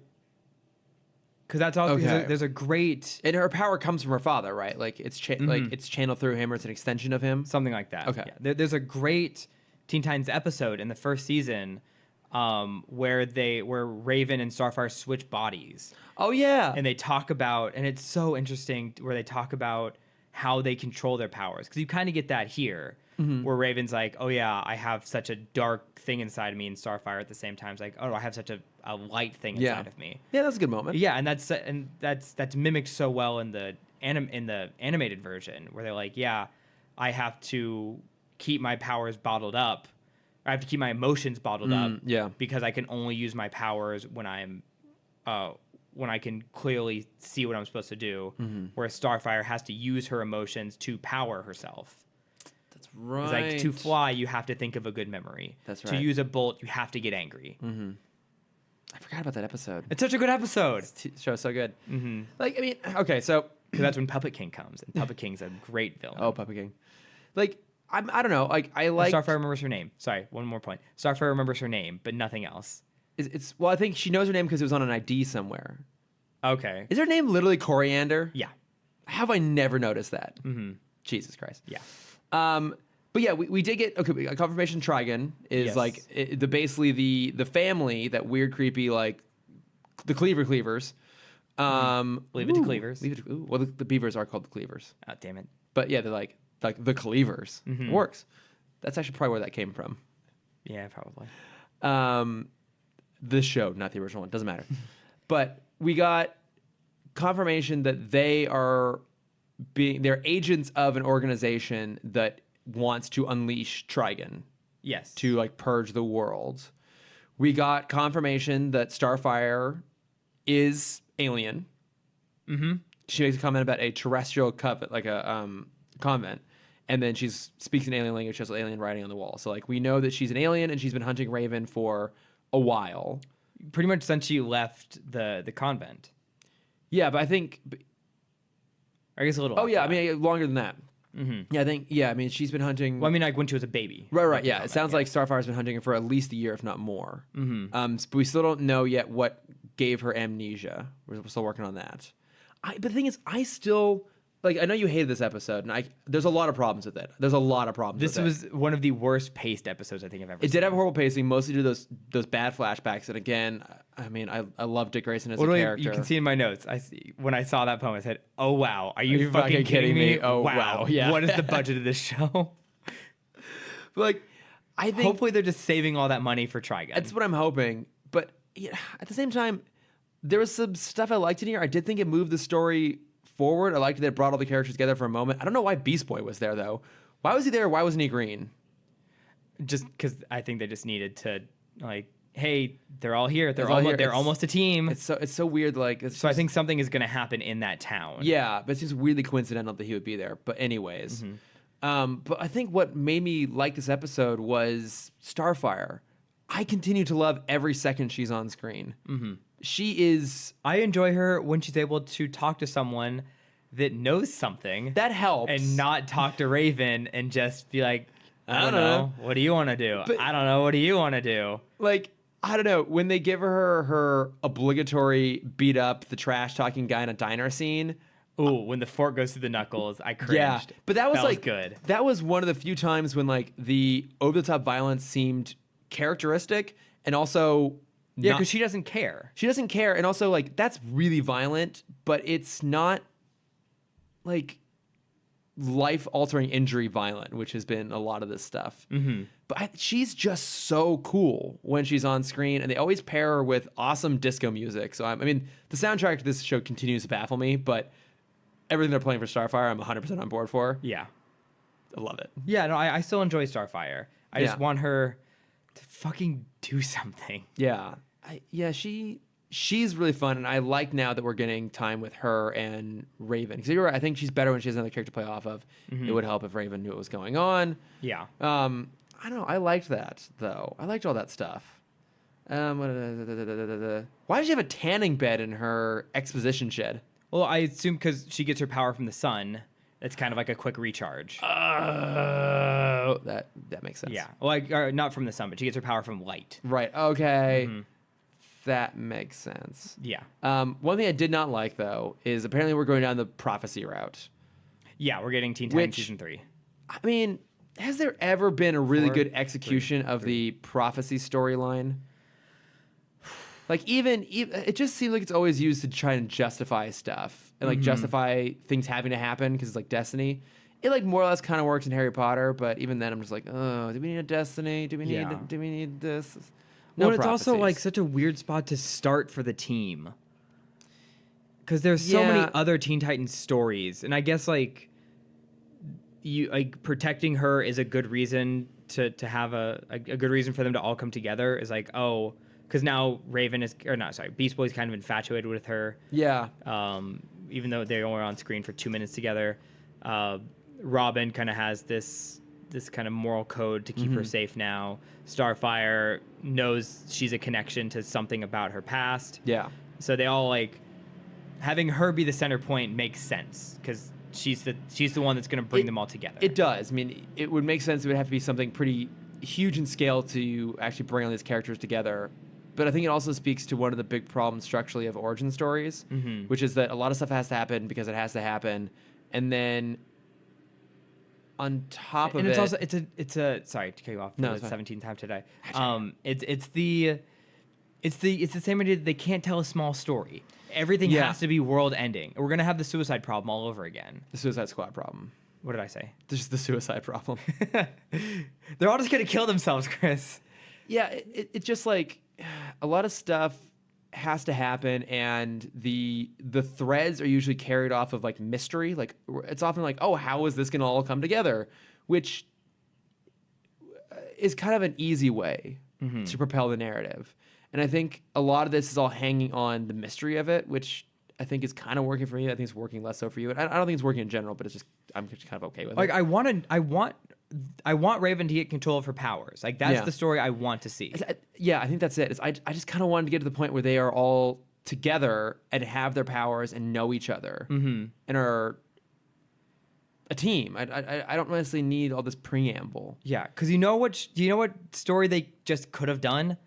Because that's all. Okay. There's a great and her power comes from her father, right? Like it's like it's channeled through him, or it's an extension of him. something like that. Okay. Yeah. There's a great Teen Titans episode in the first season where Raven and Starfire switch bodies. Oh yeah. And they talk about, and it's so interesting where they talk about how they control their powers. Because you kind of get that here, where Raven's like, oh yeah, I have such a dark thing inside of me, and Starfire at the same time is like, oh, I have such a light thing inside of me. Yeah, that's a good moment. Yeah, and that's mimicked so well in the animated version, where they're like, yeah, I have to keep my powers bottled up. I have to keep my emotions bottled up. Yeah. Because I can only use my powers when when I can clearly see what I'm supposed to do. Whereas Starfire has to use her emotions to power herself. That's right. It's like to fly, you have to think of a good memory. That's To right. use a bolt, you have to get angry. I forgot about that episode. It's such a good episode. Show's so good. Like, I mean, okay, so Because that's when Puppet King comes, and Puppet King's a great villain. oh, Puppet King. Like, I don't know. Like, I like. Starfire remembers her name. Sorry, one more point. Starfire remembers her name, but nothing else. It's well, I think she knows her name because it was on an ID somewhere. Okay. Is her name literally Coriander? Yeah. How have I never noticed that? Jesus Christ. Yeah. But yeah, we did get a confirmation. Trigun is Yes. like basically the family, that weird, creepy, like the Cleavers. Leave it to Cleavers. Well, the Beavers are called the Cleavers. Oh, damn it. But yeah, they're like the Cleavers. It works. That's actually probably where that came from. Yeah, probably. This show, not the original one, doesn't matter. But we got confirmation that they're agents of an organization that wants to unleash Trigon. Yes. To like purge the world. We got confirmation that Starfire is alien. Mm-hmm. She makes a comment about a terrestrial convent, like a convent, and then she speaks an alien language, she has alien writing on the wall. So like we know that she's an alien, and she's been hunting Raven for a while. Pretty much since she left the convent. Yeah, but I think. I guess a little. Oh yeah, after I mean longer than that. Mm-hmm. Yeah, I think. Yeah, I mean she's been hunting. Well, I mean like when she was a baby. Right. Yeah, it sounds like Starfire's been hunting her for at least a year, if not more. Mm-hmm. But we still don't know yet what gave her amnesia. We're still working on that. But the thing is, I still like. I know you hated this episode, and there's a lot of problems with it. There's a lot of problems. This was one of the worst paced episodes I think I've ever seen. It did have horrible pacing, mostly due to those bad flashbacks. And again, I mean, I love Dick Grayson as a character. You can see in my notes. When I saw that poem, I said, "Oh wow, are you fucking kidding me? Oh wow, yeah. What is the budget of this show?" Like, I think hopefully they're just saving all that money for Trigon. That's what I'm hoping. But yeah, at the same time, there was some stuff I liked in here. I did think it moved the story forward. I liked that it brought all the characters together for a moment. I don't know why Beast Boy was there though. Why was he there? Why wasn't he green? Just because I think they just needed to like, hey, they're all here. They're almost a team. It's so weird. Like, I think something is going to happen in that town. Yeah, but it seems weirdly coincidental that he would be there. But anyways, but I think what made me like this episode was Starfire. I continue to love every second she's on screen. Mm-hmm. She is. I enjoy her when she's able to talk to someone that knows something. That helps. And not talk to Raven and just be like, I don't know. What do you want to do? But, I don't know. What do you want to do? Like, I don't know. When they give her obligatory beat up the trash talking guy in a diner scene. Ooh, when the fork goes through the knuckles, I cringed. Yeah, but that was like good. That was one of the few times when like the over the top violence seemed characteristic and also. Yeah, because she doesn't care. She doesn't care. And also, like, that's really violent, but it's not, like, life-altering injury violent, which has been a lot of this stuff. Mm-hmm. But she's just so cool when she's on screen, and they always pair her with awesome disco music. So, I mean, the soundtrack to this show continues to baffle me, but everything they're playing for Starfire, I'm 100% on board for. Yeah. I love it. Yeah, no, I still enjoy Starfire. I just want her to fucking do something. Yeah. She's really fun, and I like now that we're getting time with her and Raven. Because you're right, I think she's better when she has another character to play off of. Mm-hmm. It would help if Raven knew what was going on. Yeah. I don't know. I liked that, though. I liked all that stuff. Why does she have a tanning bed in her exposition shed? Well, I assume because she gets her power from the sun. It's kind of like a quick recharge. Oh, that makes sense. Yeah, well, not from the sun, but she gets her power from light. Right. Okay. Mm-hmm. That makes sense. Yeah. One thing I did not like though is apparently we're going down the prophecy route. Yeah, we're getting Teen Titans season 3. I mean, has there ever been a really good execution of the prophecy storyline? Like even it just seems like it's always used to try and justify stuff and like justify things having to happen because it's like destiny. It like more or less kind of works in Harry Potter, but even then I'm just like, oh, do we need a destiny? Do we need this? No well, it's also like such a weird spot to start for the team because there's so many other Teen Titans stories, and I guess like you like protecting her is a good reason to have a good reason for them to all come together. Is like because now Raven Beast Boy's kind of infatuated with her. Yeah. Even though they only were on screen for 2 minutes together, Robin kind of has this kind of moral code to keep her safe now. Starfire knows she's a connection to something about her past. Yeah. So they all like having her be the center point makes sense because she's the one that's going to bring them all together. It does. I mean, it would make sense. It would have to be something pretty huge in scale to actually bring all these characters together. But I think it also speaks to one of the big problems structurally of origin stories, which is that a lot of stuff has to happen because it has to happen, and then on top of it, it's also it's a sorry to cut you off for the 17th time today. It's It's the same idea that they can't tell a small story. Everything Yeah. has to be world ending. We're gonna have the suicide problem all over again. The Suicide Squad problem. What did I say? This is the suicide problem. They're all just gonna kill themselves, Chris. Yeah, it's just like a lot of stuff has to happen, and the threads are usually carried off of like mystery. Like it's often like, oh, how is this gonna all come together? Which is kind of an easy way to propel the narrative. And I think a lot of this is all hanging on the mystery of it, which I think is kind of working for me. I think it's working less so for you. And I don't think it's working in general, but it's just I'm just kind of okay with Like it. I want Raven to get control of her powers. Like that's Yeah. the story I want to see. Yeah, I think that's it. I just kind of wanted to get to the point where they are all together and have their powers and know each other and are a team. I don't necessarily need all this preamble. Yeah, because do you know what story they just could have done?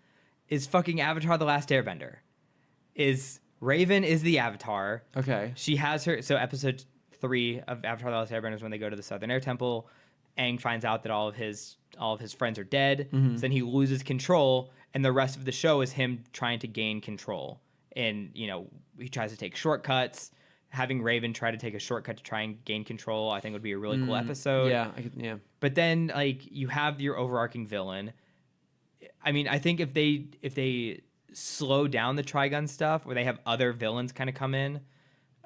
Is fucking Avatar: The Last Airbender. Is Raven is the Avatar. Okay. She has her. So episode 3 of Avatar: The Last Airbender is when they go to the Southern Air Temple. Aang finds out that all of his friends are dead. So then he loses control, and the rest of the show is him trying to gain control. And he tries to take shortcuts. Having Raven try to take a shortcut to try and gain control, I think would be a really cool episode. Yeah. But then like you have your overarching villain. I mean, I think if they slow down the Trigun stuff, where they have other villains kind of come in,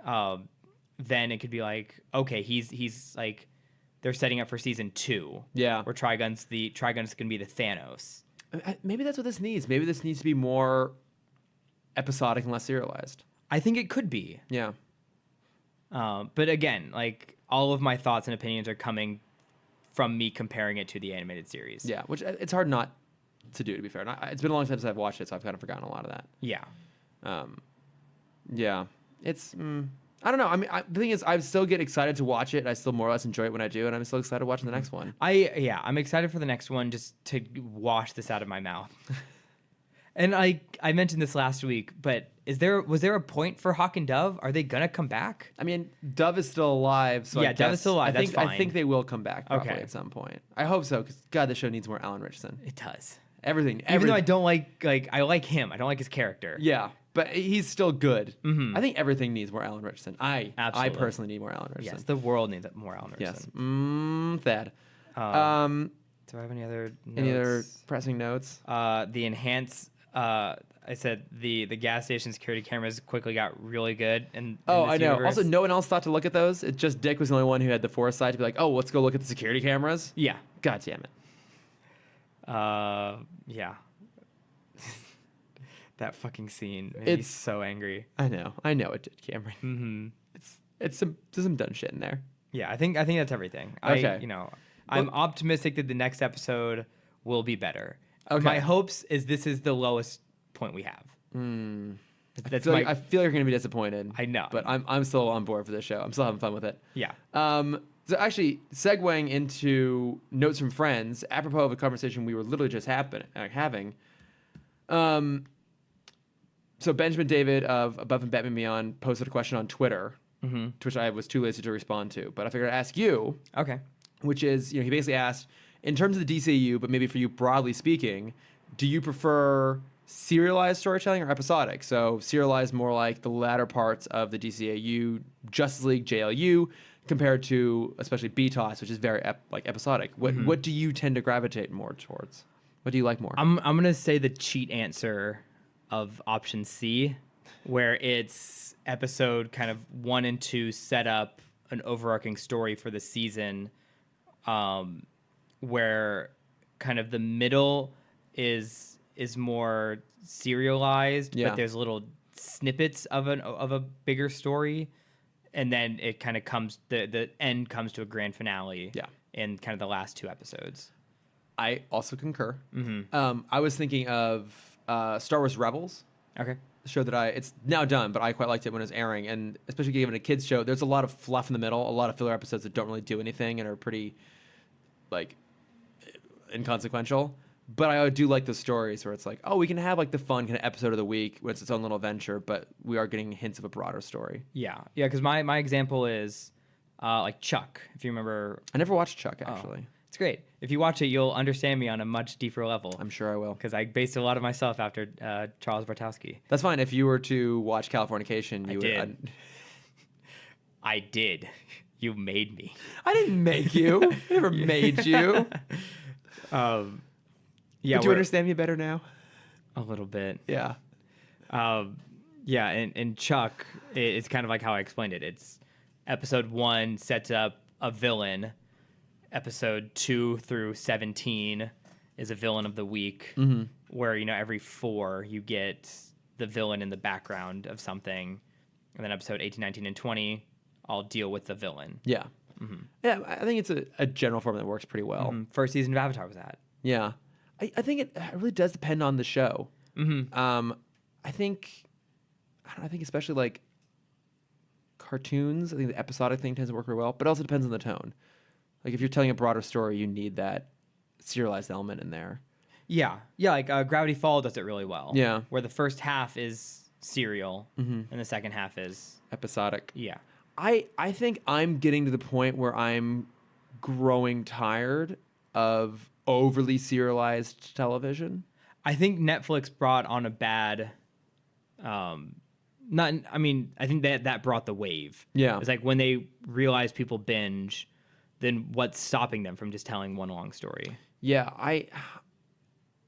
then it could be like, okay, he's like, they're setting up for season 2. Yeah. Where Trigun's gonna be the Thanos. Maybe that's what this needs. Maybe this needs to be more episodic and less serialized. I think it could be. Yeah. But again, like all of my thoughts and opinions are coming from me comparing it to the animated series. Yeah, which it's hard not to do, to be fair. And it's been a long time since I've watched it, so I've kind of forgotten a lot of that. Yeah. Yeah. It's, I don't know. I mean, the thing is, I still get excited to watch it. I still more or less enjoy it when I do, and I'm still excited watching the next one. I'm excited for the next one just to wash this out of my mouth. And I mentioned this last week, but was there a point for Hawk and Dove? Are they gonna come back? I mean, Dove is still alive, so Yeah, I Dove is guess, still alive, I think, that's fine. I think they will come back probably Okay. at some point. I hope so, because God, the show needs more Alan Richardson. It does. Everything. Even though I don't like I like him. I don't like his character. Yeah, but he's still good. I think everything needs more Alan Richardson. I Absolutely. personally need more Alan Richardson. Yes, the world needs more Alan Yes. Richardson. Thad. Do I have any other notes? Any other pressing notes? The enhance. I said the gas station security cameras quickly got really good. In Oh, this I know. universe. Also, no one else thought to look at those. It just Dick was the only one who had the foresight to be like, "Oh, let's go look at the security cameras." Yeah. God damn it. Yeah. That fucking scene made me so angry. I know it did, Cameron. Mm-hmm. It's some dumb shit in there. Yeah, I think that's everything. Okay. I'm optimistic that the next episode will be better. Okay. My hopes is this is the lowest point we have. That's I feel like you're gonna be disappointed. I know. but I'm still on board for the show. I'm still having fun with it. Yeah. So actually, segueing into notes from friends, apropos of a conversation we were literally just having. So Benjamin David of Above and Batman Beyond posted a question on Twitter, to which I was too lazy to respond to. But I figured I'd ask you, Okay. which is, he basically asked, in terms of the DCU, but maybe for you broadly speaking, do you prefer serialized storytelling or episodic? So serialized more like the latter parts of the DCAU, Justice League, JLU, compared to especially BTOS, which is very episodic. What do you tend to gravitate more towards? What do you like more? I'm gonna say the cheat answer of option C, where it's episode kind of 1 and 2 set up an overarching story for the season, where kind of the middle is more serialized, Yeah. but there's little snippets of a bigger story, and then it kind of the end comes to a grand finale. Yeah. In kind of the last 2 episodes. I also concur. I was thinking of Star Wars Rebels. Okay. The show that it's now done, but I quite liked it when it was airing, and especially given a kids show, there's a lot of fluff in the middle, a lot of filler episodes that don't really do anything and are pretty inconsequential. But I do like the stories where it's like, oh, we can have the fun kind of episode of the week when it's its own little adventure, but we are getting hints of a broader story. Yeah, because my example is like Chuck, if you remember. I never watched Chuck, actually. It's great. If you watch it, you'll understand me on a much deeper level. I'm sure I will. Because I based a lot of myself after Charles Bartowski. That's fine. If you were to watch Californication, you would. I did. You made me. I didn't make you. I never made you. Yeah. Would you understand me better now? A little bit. Yeah. Yeah, and Chuck, it's kind of like how I explained it. It's episode 1 sets up a villain. Episode 2 through 17 is a villain of the week, where, you know, every 4 you get the villain in the background of something. And then episode 18, 19, and 20, I'll deal with the villain. Yeah. Yeah, I think it's a general form that works pretty well. First season of Avatar was that. Yeah. I think it really does depend on the show. I think especially like cartoons, I think the episodic thing tends to work really well, but it also depends on the tone. Like if you're telling a broader story, you need that serialized element in there. Yeah, like Gravity Falls does it really well. Yeah. Where the first half is serial and the second half is episodic. Yeah. I think I'm getting to the point where I'm growing tired of overly serialized television. I think Netflix brought on a bad I think that brought the wave. Yeah. It's like when they realize people binge, then what's stopping them from just telling one long story? Yeah,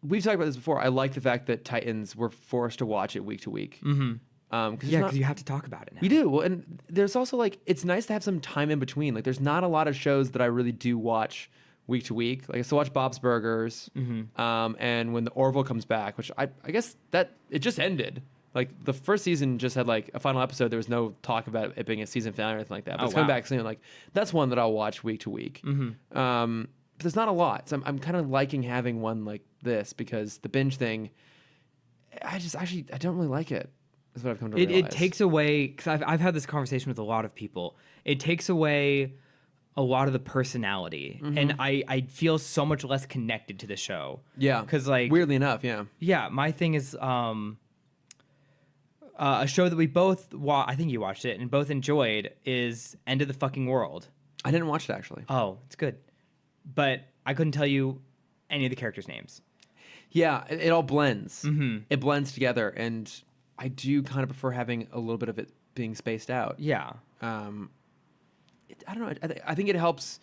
we've talked about this before. I like the fact that Titans were forced to watch it week to week. Because you have to talk about it now. We do. Well, and there's also like, it's nice to have some time in between. Like there's not a lot of shows that I really do watch week to week. Like I still watch Bob's Burgers. And when the Orville comes back, which I guess that it just ended. Like the first season just had like a final episode. There was no talk about it being a season finale or anything like that. But it's coming back soon. Like that's one that I'll watch week to week. But there's not a lot. So I'm kind of liking having one like this because the binge thing, I don't really like it. Is what I've come to realize. It takes away, because I've had this conversation with a lot of people. It takes away a lot of the personality, and I feel so much less connected to the show. Yeah, because like weirdly enough, yeah. My thing is a show that we both I think you watched it and both enjoyed is End of the Fucking World. I didn't watch it actually. Oh, it's good, but I couldn't tell you any of the characters' names. Yeah, it all blends. It blends together, and I do kind of prefer having a little bit of it being spaced out. Yeah. I don't know. I think it helps.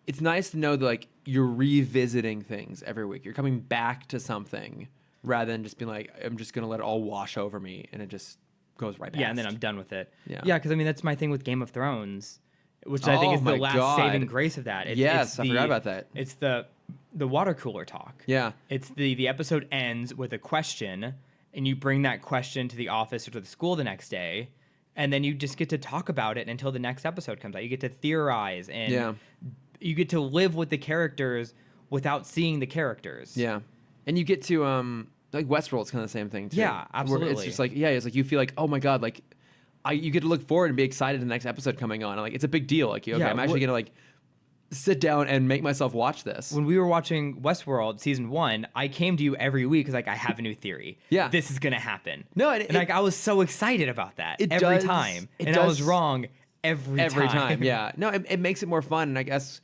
It's nice to know that like you're revisiting things every week. You're coming back to something rather than just being like, I'm just going to let it all wash over me and it just goes right past. Yeah, and then I'm done with it. Yeah. Yeah, because I mean, that's my thing with Game of Thrones, which I think is the last saving grace of that. Yes, I forgot about that. It's the water cooler talk. Yeah. It's the episode ends with a question, and you bring that question to the office or to the school the next day, and then you just get to talk about it until the next episode comes out. You get to theorize, and you get to live with the characters without seeing the characters. Yeah. And you get to, like Westworld's kind of the same thing, too. Yeah, absolutely. It's just like, it's like you feel like, oh my God, like, you get to look forward and be excited to the next episode coming on. Like, it's a big deal. Like, I'm actually going to, like, sit down and make myself watch this. When we were watching Westworld season 1, I came to you every week because like I have a new theory. Yeah, this is gonna happen. No, and like I was so excited about that every time, and I was wrong every time. Yeah, no, it makes it more fun, and I guess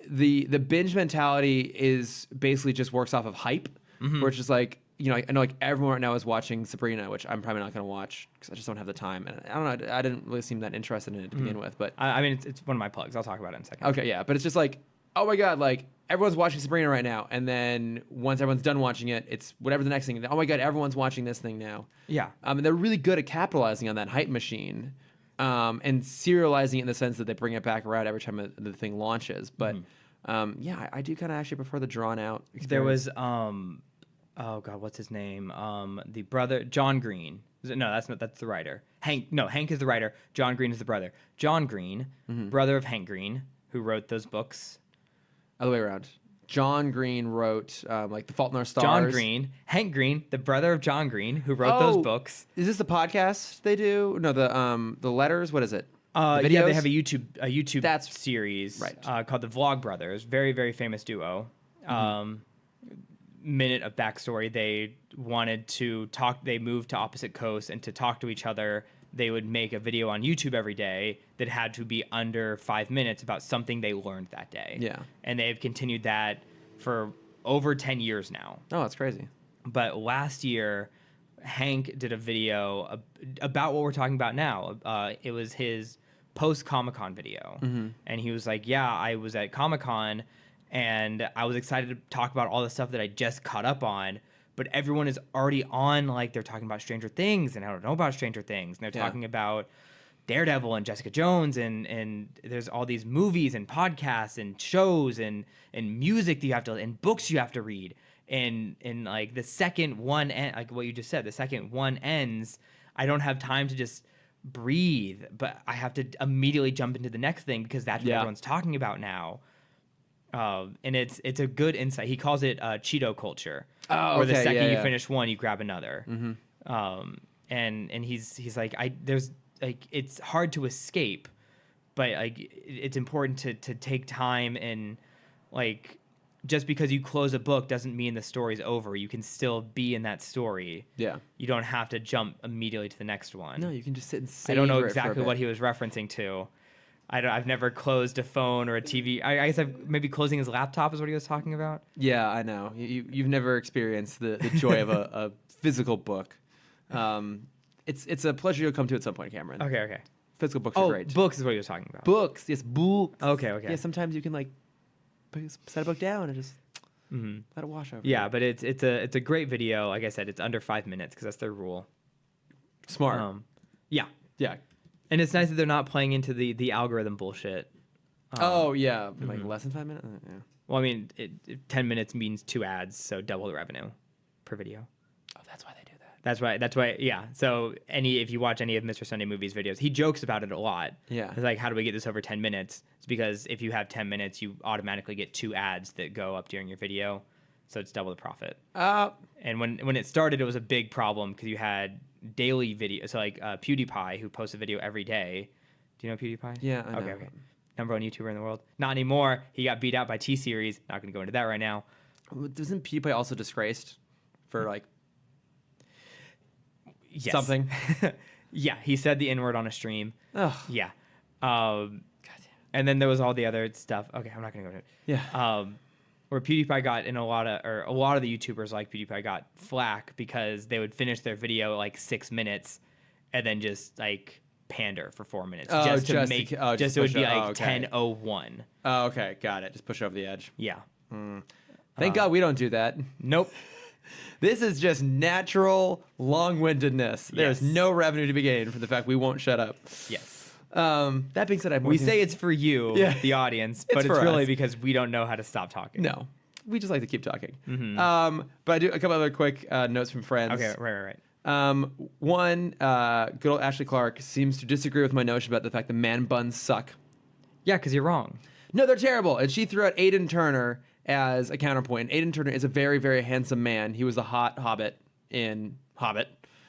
the binge mentality is basically just works off of hype, where it's just like, you know, I know like everyone right now is watching Sabrina, which I'm probably not going to watch because I just don't have the time. And I don't know, I didn't really seem that interested in it to begin with. But I mean, it's one of my plugs. I'll talk about it in a second. Okay, yeah, but it's just like, oh my God, like everyone's watching Sabrina right now, and then once everyone's done watching it, it's whatever the next thing. Oh my God, everyone's watching this thing now. Yeah, and they're really good at capitalizing on that hype machine, and serializing it in the sense that they bring it back around every time the thing launches. But yeah, I do kind of actually prefer the drawn out experience. There was oh God, what's his name? The brother, John Green. No, that's the writer. Hank is the writer. John Green is the brother. John Green, brother of Hank Green, who wrote those books. Other way around. John Green wrote like The Fault in Our Stars. John Green, Hank Green, the brother of John Green, who wrote those books. Is this the podcast they do? No, the letters. What is it? Yeah, they have a YouTube series called The Vlog Brothers. Very, very famous duo. Minute of backstory. They wanted to talk. They moved to opposite coasts and to talk to each other. they would make a video on YouTube every day that had to be under 5 minutes about something they learned that day. Yeah. And they've continued that for over 10 years now. Oh, that's crazy. But last year, Hank did a video about what we're talking about now. It was his post Comic-Con video. And he was like, yeah, I was at Comic-Con and I was excited to talk about all the stuff that I just caught up on. But everyone is already on, like, they're talking about Stranger Things, and I don't know about Stranger Things. And they're talking about Daredevil and Jessica Jones, and there's all these movies and podcasts and shows and music that you have to, and books you have to read. And like, the second one, like what you just said, the second one ends, I don't have time to just breathe, but I have to immediately jump into the next thing because that's what everyone's talking about now. And it's a good insight. He calls it Cheeto culture. Oh, where the okay, second you finish one, you grab another. And he's like, there's like, it's hard to escape, but like it's important to take time, and like, just because you close a book doesn't mean the story's over. You can still be in that story. Yeah. You don't have to jump immediately to the next one. No, you can just sit and savor. I don't know it for a exactly bit. what he was referencing to. I've never closed a phone or a TV. I guess maybe closing his laptop is what he was talking about. Yeah, I know. You've never experienced the joy of a physical book. It's a pleasure you'll come to at some point, Cameron. Okay. Physical books are great. Books is what he was talking about. Books, yes, books. Okay. Yeah, sometimes you can like set a book down and just let it wash over. Yeah, but it's a great video. Like I said, it's under 5 minutes because that's their rule. Smart. Yeah. And it's nice that they're not playing into the algorithm bullshit. Like less than 5 minutes. Yeah. Well, I mean, 10 minutes means 2 ads, so double the revenue per video. Oh, that's why they do that. That's why. Yeah. So if you watch any of Mr. Sunday Movies videos, he jokes about it a lot. Yeah. It's like, how do we get this over 10 minutes? It's because if you have 10 minutes, you automatically get 2 ads that go up during your video, so it's double the profit. And when it started, it was a big problem because you had daily videos. So like PewDiePie, who posts a video every day. Do you know PewDiePie? Yeah, I know. Okay. Number 1 YouTuber in the world. Not anymore. He got beat out by T-Series. Not going to go into that right now. Wasn't PewDiePie also disgraced for like yes. something? Yeah, he said the N-word on a stream. Ugh. Yeah. And then there was all the other stuff. Okay, I'm not going to go into it. Yeah. Where PewDiePie got in a lot of the YouTubers like PewDiePie got flack because they would finish their video like 6 minutes and then just like pander for 4 minutes Oh, just to make it would be like okay. 10:01. Oh, okay, got it. Just push over the edge. Yeah. Thank God we don't do that. Nope. This is just natural long-windedness. There's no revenue to be gained from the fact we won't shut up. Yes. That being said, we say it's for you, the audience, but it's really us. because we don't know how to stop talking. No, we just like to keep talking. But I do a couple other quick notes from friends. Okay, right. One, good old Ashley Clark seems to disagree with my notion about the fact that man buns suck. Yeah, because you're wrong. No, they're terrible. And she threw out Aidan Turner as a counterpoint. Aidan Turner is a very, very handsome man. He was the hot hobbit in Hobbit.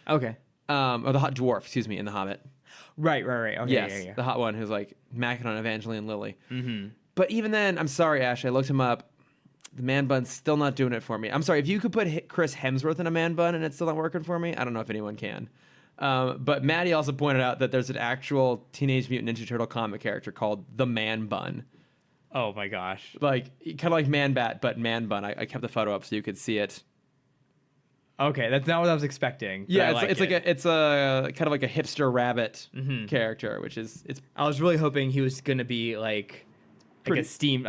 Okay. Or the hot dwarf, excuse me, in The Hobbit. Right. Okay, yes, the hot one who's like macking on Evangeline Lilly. But even then, I'm sorry, Ash. I looked him up. The man bun's still not doing it for me. I'm sorry. If you could put Chris Hemsworth in a man bun and it's still not working for me, I don't know if anyone can. But Maddie also pointed out that there's an actual Teenage Mutant Ninja Turtle comic character called the Man Bun. Oh my gosh! Like kind of like Man Bat, but Man Bun. I kept the photo up so you could see it. Okay, that's not what I was expecting. Yeah, it's a kind of like a hipster rabbit character, which is it's. I was really hoping he was gonna be like a steamed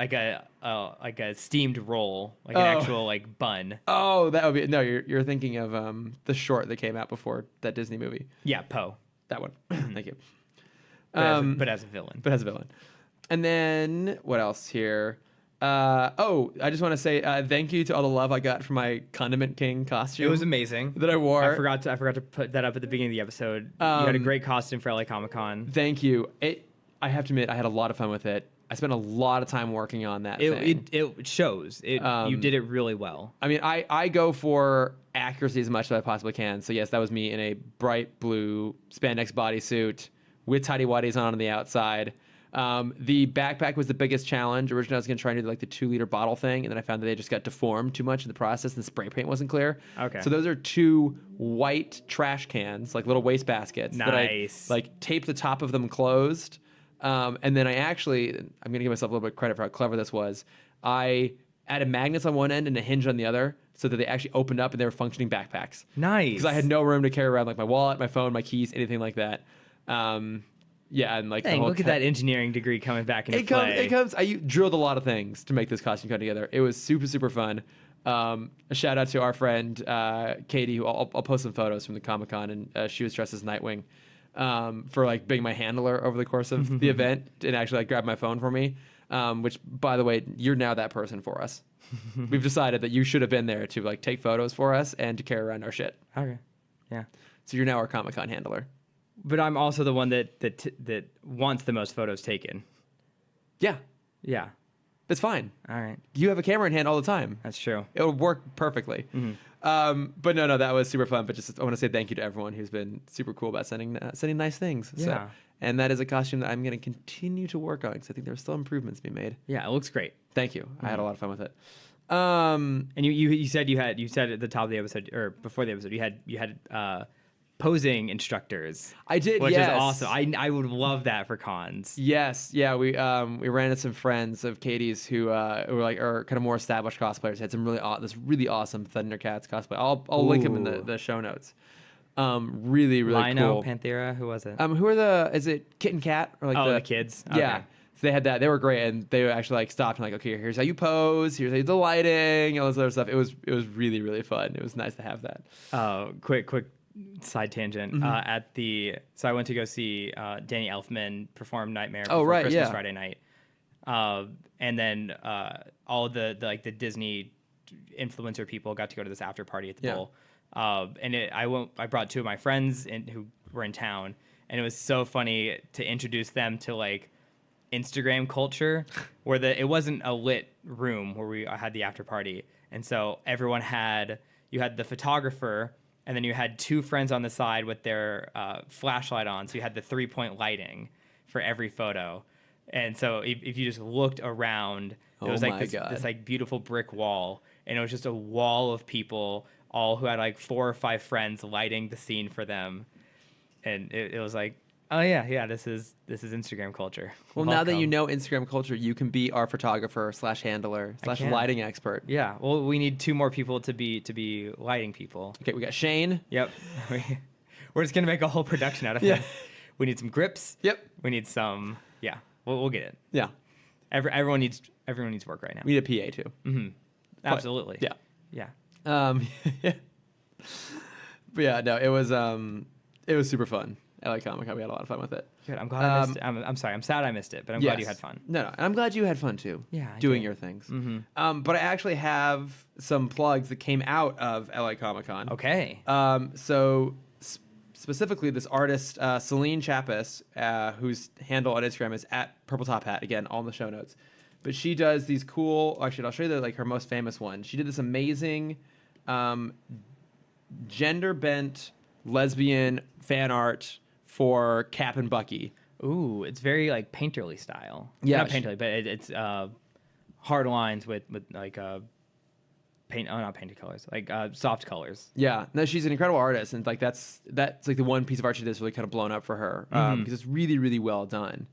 steamed roll, like an actual like bun. Oh, that would be no. You're thinking of the short that came out before that Disney movie. Yeah, Poe. That one. Thank you. But as a villain. And then what else here? I just want to say thank you to all the love I got from my Condiment King costume. It was amazing that I wore. I forgot to put that up at the beginning of the episode. You had a great costume for LA Comic-Con. Thank you. I have to admit, I had a lot of fun with it. I spent a lot of time working on that thing. It shows. You did it really well. I mean, I go for accuracy as much as I possibly can. So yes, that was me in a bright blue spandex bodysuit with tidy whities on the outside. The backpack was the biggest challenge. Originally, I was going to try and do like the 2-liter bottle thing, and then I found that they just got deformed too much in the process, and the spray paint wasn't clear. Okay. So those are 2 white trash cans, like little waste baskets. Nice. That I like taped the top of them closed, and then I'm going to give myself a little bit of credit for how clever this was. I added magnets on one end and a hinge on the other, so that they actually opened up and they were functioning backpacks. Nice. Because I had no room to carry around like my wallet, my phone, my keys, anything like that. Yeah, and like Dang, look at that engineering degree coming back into play. It comes. I drilled a lot of things to make this costume come together. It was super, super fun. A shout out to our friend Katie, who I'll post some photos from the Comic-Con, and she was dressed as Nightwing for like being my handler over the course of the event, and actually like grabbed my phone for me. Which, by the way, you're now that person for us. We've decided that you should have been there to like take photos for us and to carry around our shit. Okay. Yeah. So you're now our Comic-Con handler. But I'm also the one that wants the most photos taken. Yeah, Yeah. it's fine. All right. You have a camera in hand all the time. That's true. It'll work perfectly. But no, that was super fun. But just I want to say thank you to everyone who's been super cool about sending nice things. Yeah. So, and that is a costume that I'm going to continue to work on because I think there's still improvements to be made. Yeah, it looks great. Thank you. I had a lot of fun with it. And you said at the top of the episode or before the episode you had posing instructors. I did, which yes. is awesome. I would love that for cons. Yes, yeah. We ran into some friends of Katie's who are kind of more established cosplayers. Had some this really awesome Thundercats cosplay. I'll link them in the show notes. Really Lino, cool. Panthera, who was it? Who are is it Kit and Cat or like the kids? Yeah. Okay. So they had that. They were great, and they actually like stopped and like, okay, here's how you pose. Here's how you do the lighting, all this other stuff. It was really, really fun. It was nice to have that. Quick side tangent. So I went to go see Danny Elfman perform Nightmare before Christmas Friday night, and then all the Disney influencer people got to go to this after party at the bowl. And I brought 2 of my friends who were in town, and it was so funny to introduce them to like Instagram culture, where it wasn't a lit room where I had the after party, and so everyone you had the photographer, and then you had 2 friends on the side with their flashlight on, so you had the 3-point lighting for every photo, and so if you just looked around, it was like this like beautiful brick wall, and it was just a wall of people, all who had like 4 or 5 friends lighting the scene for them, and it was like, oh yeah, this is Instagram culture. Well, now that you know Instagram culture, you can be our photographer / handler / lighting expert. Yeah. Well, we need 2 more people to be lighting people. Okay, we got Shane. Yep. We're just gonna make a whole production out of it. We need some grips. Yep. We need some. Yeah. We'll get it. Yeah. Everyone needs work right now. We need a PA too. Mm-hmm. Absolutely. Yeah. Yeah. Yeah. But yeah, no, it was super fun. LA Comic-Con, we had a lot of fun with it. Good. I'm glad I missed it. I'm sorry. I'm sad I missed it, but I'm glad you had fun. No, and I'm glad you had fun too. Yeah, doing your things. Mm-hmm. But I actually have some plugs that came out of LA Comic-Con. Okay. So specifically, this artist Celine Chappis, whose handle on Instagram is @PurpleTopHat. Again, all in the show notes. But she does these cool. Actually, I'll show you her most famous one. She did this amazing gender bent lesbian fan art for Cap and Bucky. Ooh, it's very like painterly style. Yeah, not painterly, but it's hard lines with like not painted colors, like soft colors. Yeah, no, she's an incredible artist, and like that's like the one piece of art she did that's really kind of blown up for her because it's really, really well done.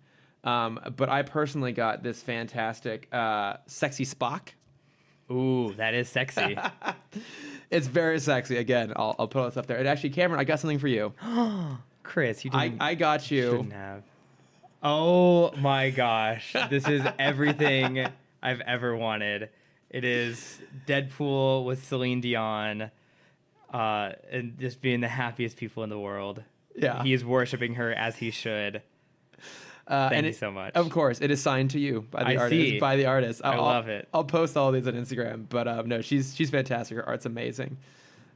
But I personally got this fantastic sexy Spock. Ooh, that is sexy. It's very sexy. Again, I'll put all this up there. And actually, Cameron, I got something for you. Chris, you didn't. I got you. Shouldn't have. Oh my gosh, this is everything I've ever wanted. It is Deadpool with Celine Dion, and just being the happiest people in the world. Yeah, he is worshiping her as he should. Thank you so much. Of course, it is signed to you by the artist. See. By the artist. I love it. I'll post all these on Instagram. But no, she's fantastic. Her art's amazing.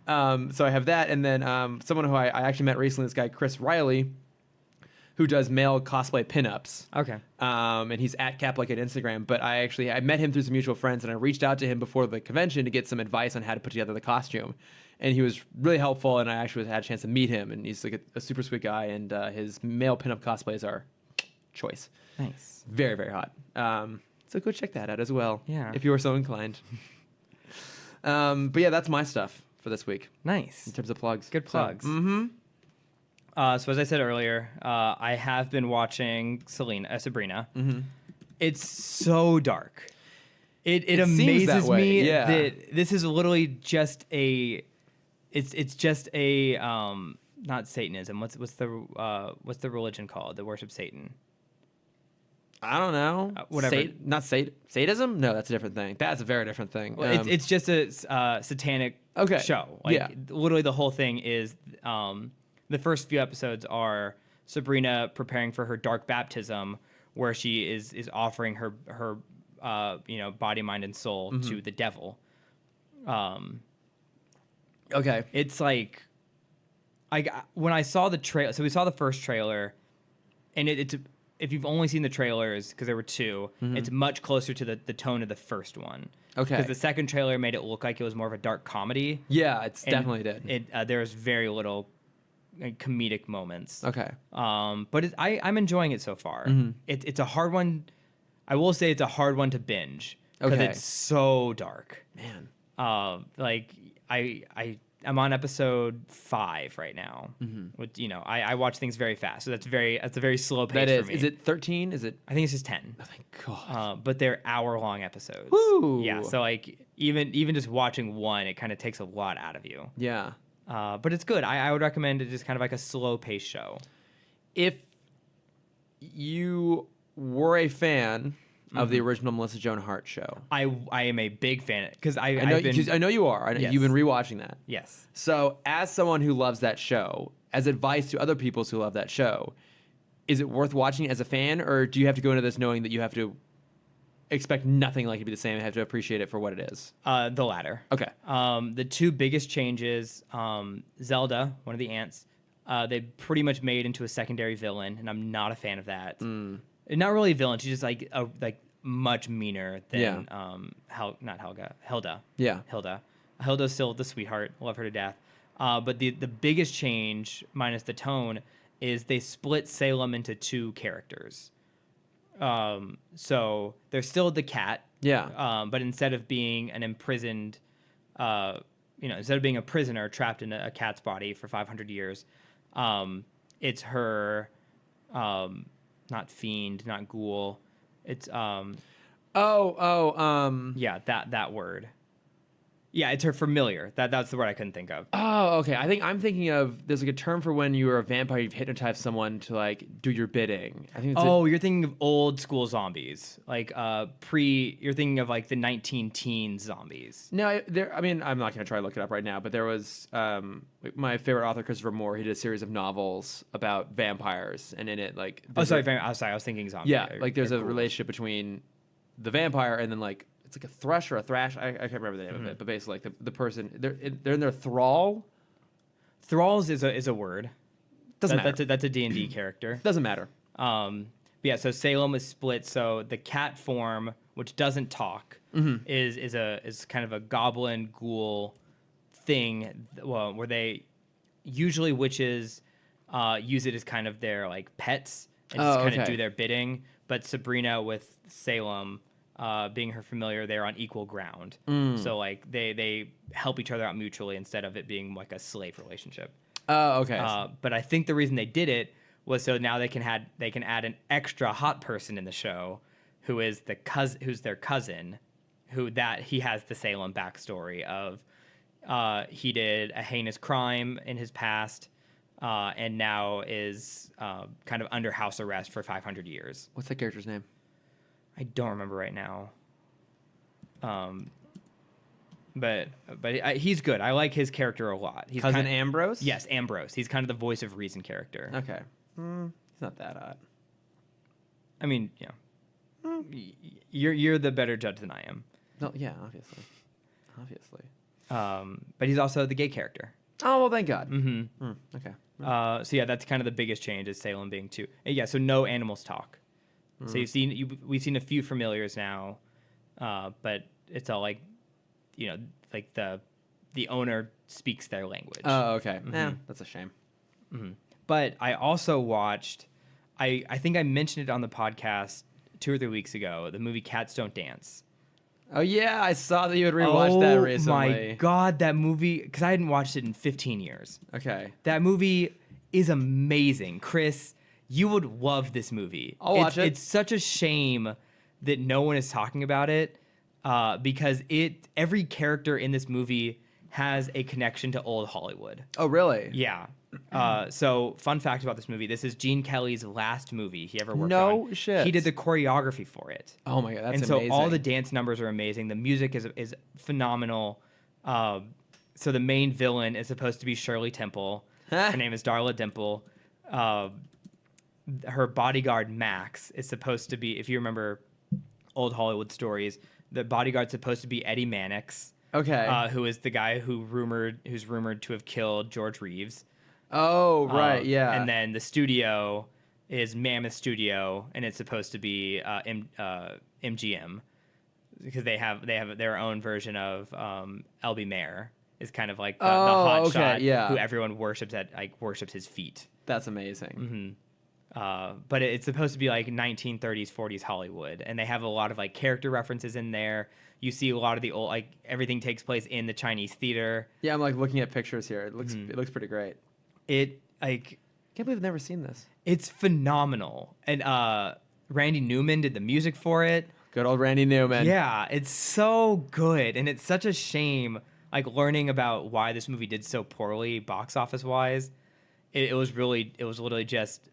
So I have that, and then someone who I actually met recently, this guy Chris Riley, who does male cosplay pinups. Okay. And he's @Caplik at Instagram. But I met him through some mutual friends, and I reached out to him before the convention to get some advice on how to put together the costume. And he was really helpful, and I actually had a chance to meet him, and he's like a super sweet guy, and his male pinup cosplays are choice. Nice. Very, very hot. So go check that out as well. Yeah. If you are so inclined. But yeah, that's my stuff for this week Nice. in terms of plugs. Good plugs. So So as I said earlier, I have been watching Sabrina. Mm-hmm. It's so dark. It seems that amazes way, me yeah. that this is literally just a. It's just a not Satanism. What's the religion called that worships Satan? I don't know. Whatever. Sadism? No, that's a different thing. That's a very different thing. Well, it's just a satanic show. Like, Yeah. Literally, the whole thing is the first few episodes are Sabrina preparing for her dark baptism, where she is offering her body, mind, and soul to the devil. okay. It's like when I saw the trailer. So we saw the first trailer, and it's if you've only seen the trailers, because there were two, it's much closer to the tone of the first one. Okay. Because the second trailer made it look like it was more of a dark comedy. Yeah, it's And definitely did. There's very little comedic moments. Okay. But I'm enjoying it so far. It's a hard one. I will say it's a hard one to binge because Okay. it's so dark. Man. Like I'm on episode 5 right now. Which, I watch things very fast, so that's a very slow pace That is. for me. Is it 13? Is it? I think it's just 10. Oh, thank God. But they're hour-long episodes. Woo! Yeah, so like even just watching one, it kind of takes a lot out of you. Yeah. But it's good. I would recommend it, just kind of like a slow-paced show. If you were a fan of the original Melissa Joan Hart show, I am a big fan because I know you are. I know Yes. you've been rewatching that. Yes. So, as someone who loves that show, as advice to other people who love that show, is it worth watching it as a fan, or do you have to go into this knowing that you have to expect nothing like it to be the same and have to appreciate it for what it is? The latter. Okay. The two biggest changes, Zelda, one of the ants, they pretty much made into a secondary villain, and I'm not a fan of that. Not really a villain. She's just like much meaner than Hilda. Yeah. Hilda's still the sweetheart. Love her to death. But the biggest change, minus the tone, is they split Salem into two characters. So there's still the cat. Yeah. But instead of being an imprisoned, instead of being a prisoner trapped in a cat's body for 500 years, it's her, not fiend, not ghoul. It's yeah, that word. Yeah, it's her familiar. That's the word I couldn't think of. Oh, okay. I think I'm thinking of there's like a term for when you're a vampire, you've hypnotized someone to like do your bidding. I think it's You're thinking of old school zombies, like you're thinking of like the 19-teen zombies. No, I mean, I'm not going to try to look it up right now, but there was my favorite author, Christopher Moore. He did a series of novels about vampires, and in it, like, I was thinking zombies. yeah, like there's a relationship between the vampire and then like it's like a thrush or a thrash. I can't remember the name of it, but basically, like the person they're in their thrall. Thralls is a word. Doesn't matter. That's a D&D character. Doesn't matter. Yeah, so Salem is split. So the cat form, which doesn't talk, is kind of a goblin ghoul thing. Well, where they usually witches use it as kind of their like pets and just kind of do their bidding. But Sabrina with Salem, being her familiar, they're on equal ground. So like they help each other out mutually instead of it being like a slave relationship. Oh, okay. But I think the reason they did it was so now they can add an extra hot person in the show, who's their cousin, he has the Salem backstory of he did a heinous crime in his past, and now is kind of under house arrest for 500 years. What's that character's name? I don't remember right now. But he's good. I like his character a lot. He's Cousin Ambrose? Yes, Ambrose. He's kind of the voice of reason character. Okay. He's not that hot. I mean, you're the better judge than I am. No, yeah, obviously. But he's also the gay character. Oh, well, thank God. Okay. So yeah, that's kind of the biggest change is Salem being two. And yeah, so no animals talk. So we've seen a few familiars now, but it's all like, like the owner speaks their language. Oh, okay. Yeah, that's a shame. But I also watched I think I mentioned it on the podcast 2 or 3 weeks ago. The movie Cats Don't Dance. Oh yeah, I saw that you had rewatched that recently. Oh my god, that movie! Because I hadn't watched it in 15 years. Okay. That movie is amazing, Chris. You would love this movie. I'll watch it. It's such a shame that no one is talking about it, because every character in this movie has a connection to old Hollywood. Oh really? Yeah. So, fun fact about this movie: this is Gene Kelly's last movie he ever worked on. No shit. He did the choreography for it. Oh my god, that's and amazing. so all the dance numbers are amazing. The music is phenomenal. So the main villain is supposed to be Shirley Temple. Her name is Darla Dimple. Her bodyguard Max is supposed to be, if you remember old Hollywood stories, the bodyguard's supposed to be Eddie Mannix. Okay. Who is the guy who's rumored to have killed George Reeves. Oh right, yeah. And then the studio is Mammoth Studio, and it's supposed to be MGM, because they have their own version of L.B. Mayer is kind of like the hot shot who everyone worships his feet. That's amazing. But it's supposed to be like 1930s, 40s Hollywood, and they have a lot of like character references in there. You see a lot of the old, like everything takes place in the Chinese theater. Yeah, I'm like looking at pictures here. It looks pretty great. It like Can't believe I've never seen this. it's phenomenal, and Randy Newman did the music for it. Good old Randy Newman. Yeah, it's so good, and it's such a shame, like learning about why this movie did so poorly box office wise. It was literally just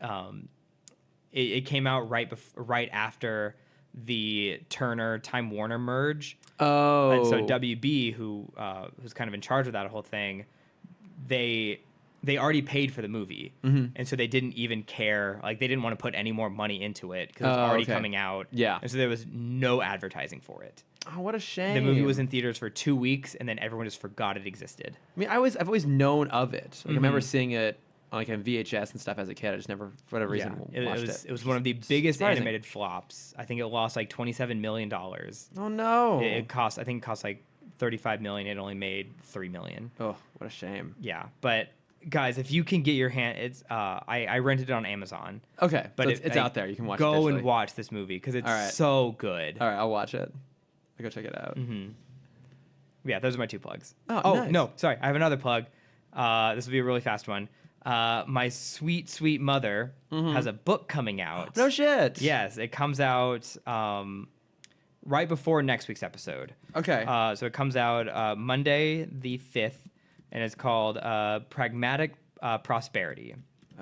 it came out right after the Turner Time Warner merge. Oh, And so WB, who's kind of in charge of that whole thing, they already paid for the movie, and so they didn't even care. Like they didn't want to put any more money into it because it was already coming out. Yeah, and so there was no advertising for it. Oh, what a shame. The movie was in theaters for 2 weeks, and then everyone just forgot it existed. I mean, I've always known of it. Like, I remember seeing it like on VHS and stuff as a kid. I just never, for whatever reason, watched it. It was one of the biggest surprising. animated flops. I think it lost like $27 million. Oh no! I think it cost like $35 million. It only made $3 million. Oh, what a shame. Yeah, but guys, if you can get your hand, it's I rented it on Amazon. Okay, but so it's out there. You can watch it. Go and watch this movie because it's so good. All right, I'll watch it. I'll go check it out. Yeah, those are my 2 plugs. Oh, nice. No, sorry, I have another plug. This will be a really fast one. My sweet, sweet mother has a book coming out. No shit. Yes, it comes out right before next week's episode. Okay. So it comes out Monday the 5th, and it's called Pragmatic Prosperity.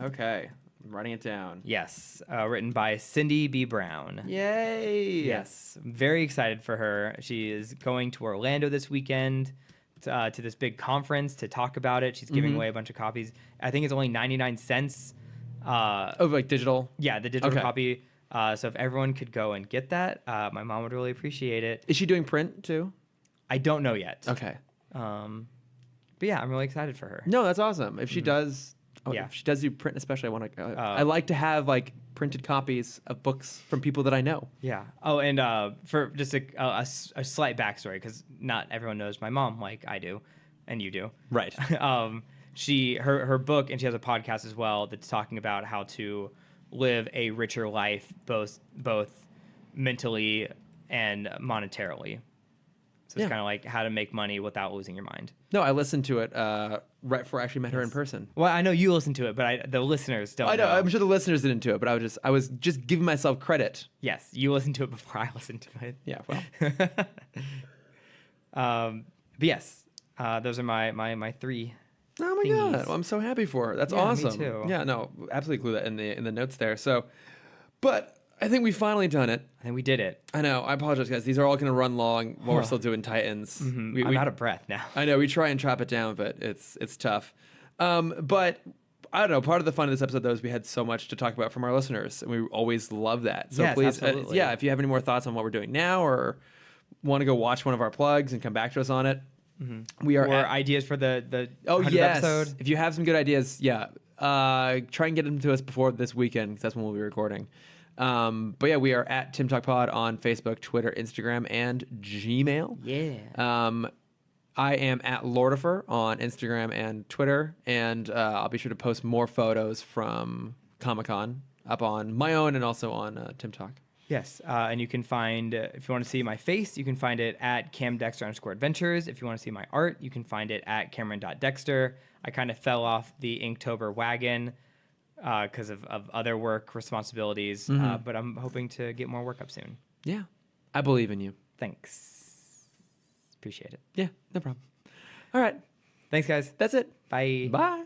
Okay. I'm writing it down. Yes, written by Cindy B. Brown. Yay. Yes, I'm very excited for her. She is going to Orlando this weekend to this big conference to talk about it. She's giving away a bunch of copies. I think it's only 99 cents. Like digital? Yeah, the digital copy. So if everyone could go and get that, my mom would really appreciate it. Is she doing print too? I don't know yet. Okay. But yeah, I'm really excited for her. No, that's awesome. If she does, Yeah. if she does do print, especially, I want to. I like to have like printed copies of books from people that I know. Yeah. Oh, and for just a slight backstory, because not everyone knows my mom like I do, and you do. Right. Her book, and she has a podcast as well that's talking about how to live a richer life, both mentally and monetarily. So it's kind of like how to make money without losing your mind. No, I listened to it right before I actually met her in person. Well, I know you listened to it, but the listeners don't. I know. I'm sure the listeners didn't do it, but I was just giving myself credit. Yes, you listened to it before I listened to it. Yeah. Well. But yes, those are my 3. Oh my god! Well, I'm so happy for her. That's awesome. Me too. Yeah. No, absolutely include that in the notes there. So, but I think we've finally done it. I think we did it. I know. I apologize, guys. These are all going to run long while we're still doing Titans. I'm out of breath now. I know. We try and trap it down, but it's tough. But I don't know. Part of the fun of this episode, though, is we had so much to talk about from our listeners, and we always love that. So yes, please, absolutely. if you have any more thoughts on what we're doing now, or want to go watch one of our plugs and come back to us on it, we are. Or ideas for the 100th yes. episode. If you have some good ideas, try and get them to us before this weekend, because that's when we'll be recording. But yeah, we are at Timm Talk Pod on Facebook, Twitter, Instagram, and Gmail. Yeah. I am at Lordifer on Instagram and Twitter, and I'll be sure to post more photos from Comic-Con up on my own and also on Timm Talk. Yes, and you can find, if you want to see my face, you can find it at camdexter_adventures. If you want to see my art, you can find it at cameron.dexter. I kind of fell off the Inktober wagon because of other work responsibilities, but I'm hoping to get more work up soon. Yeah, I believe in you. Thanks. Appreciate it. Yeah, no problem. All right. Thanks, guys. That's it. Bye. Bye.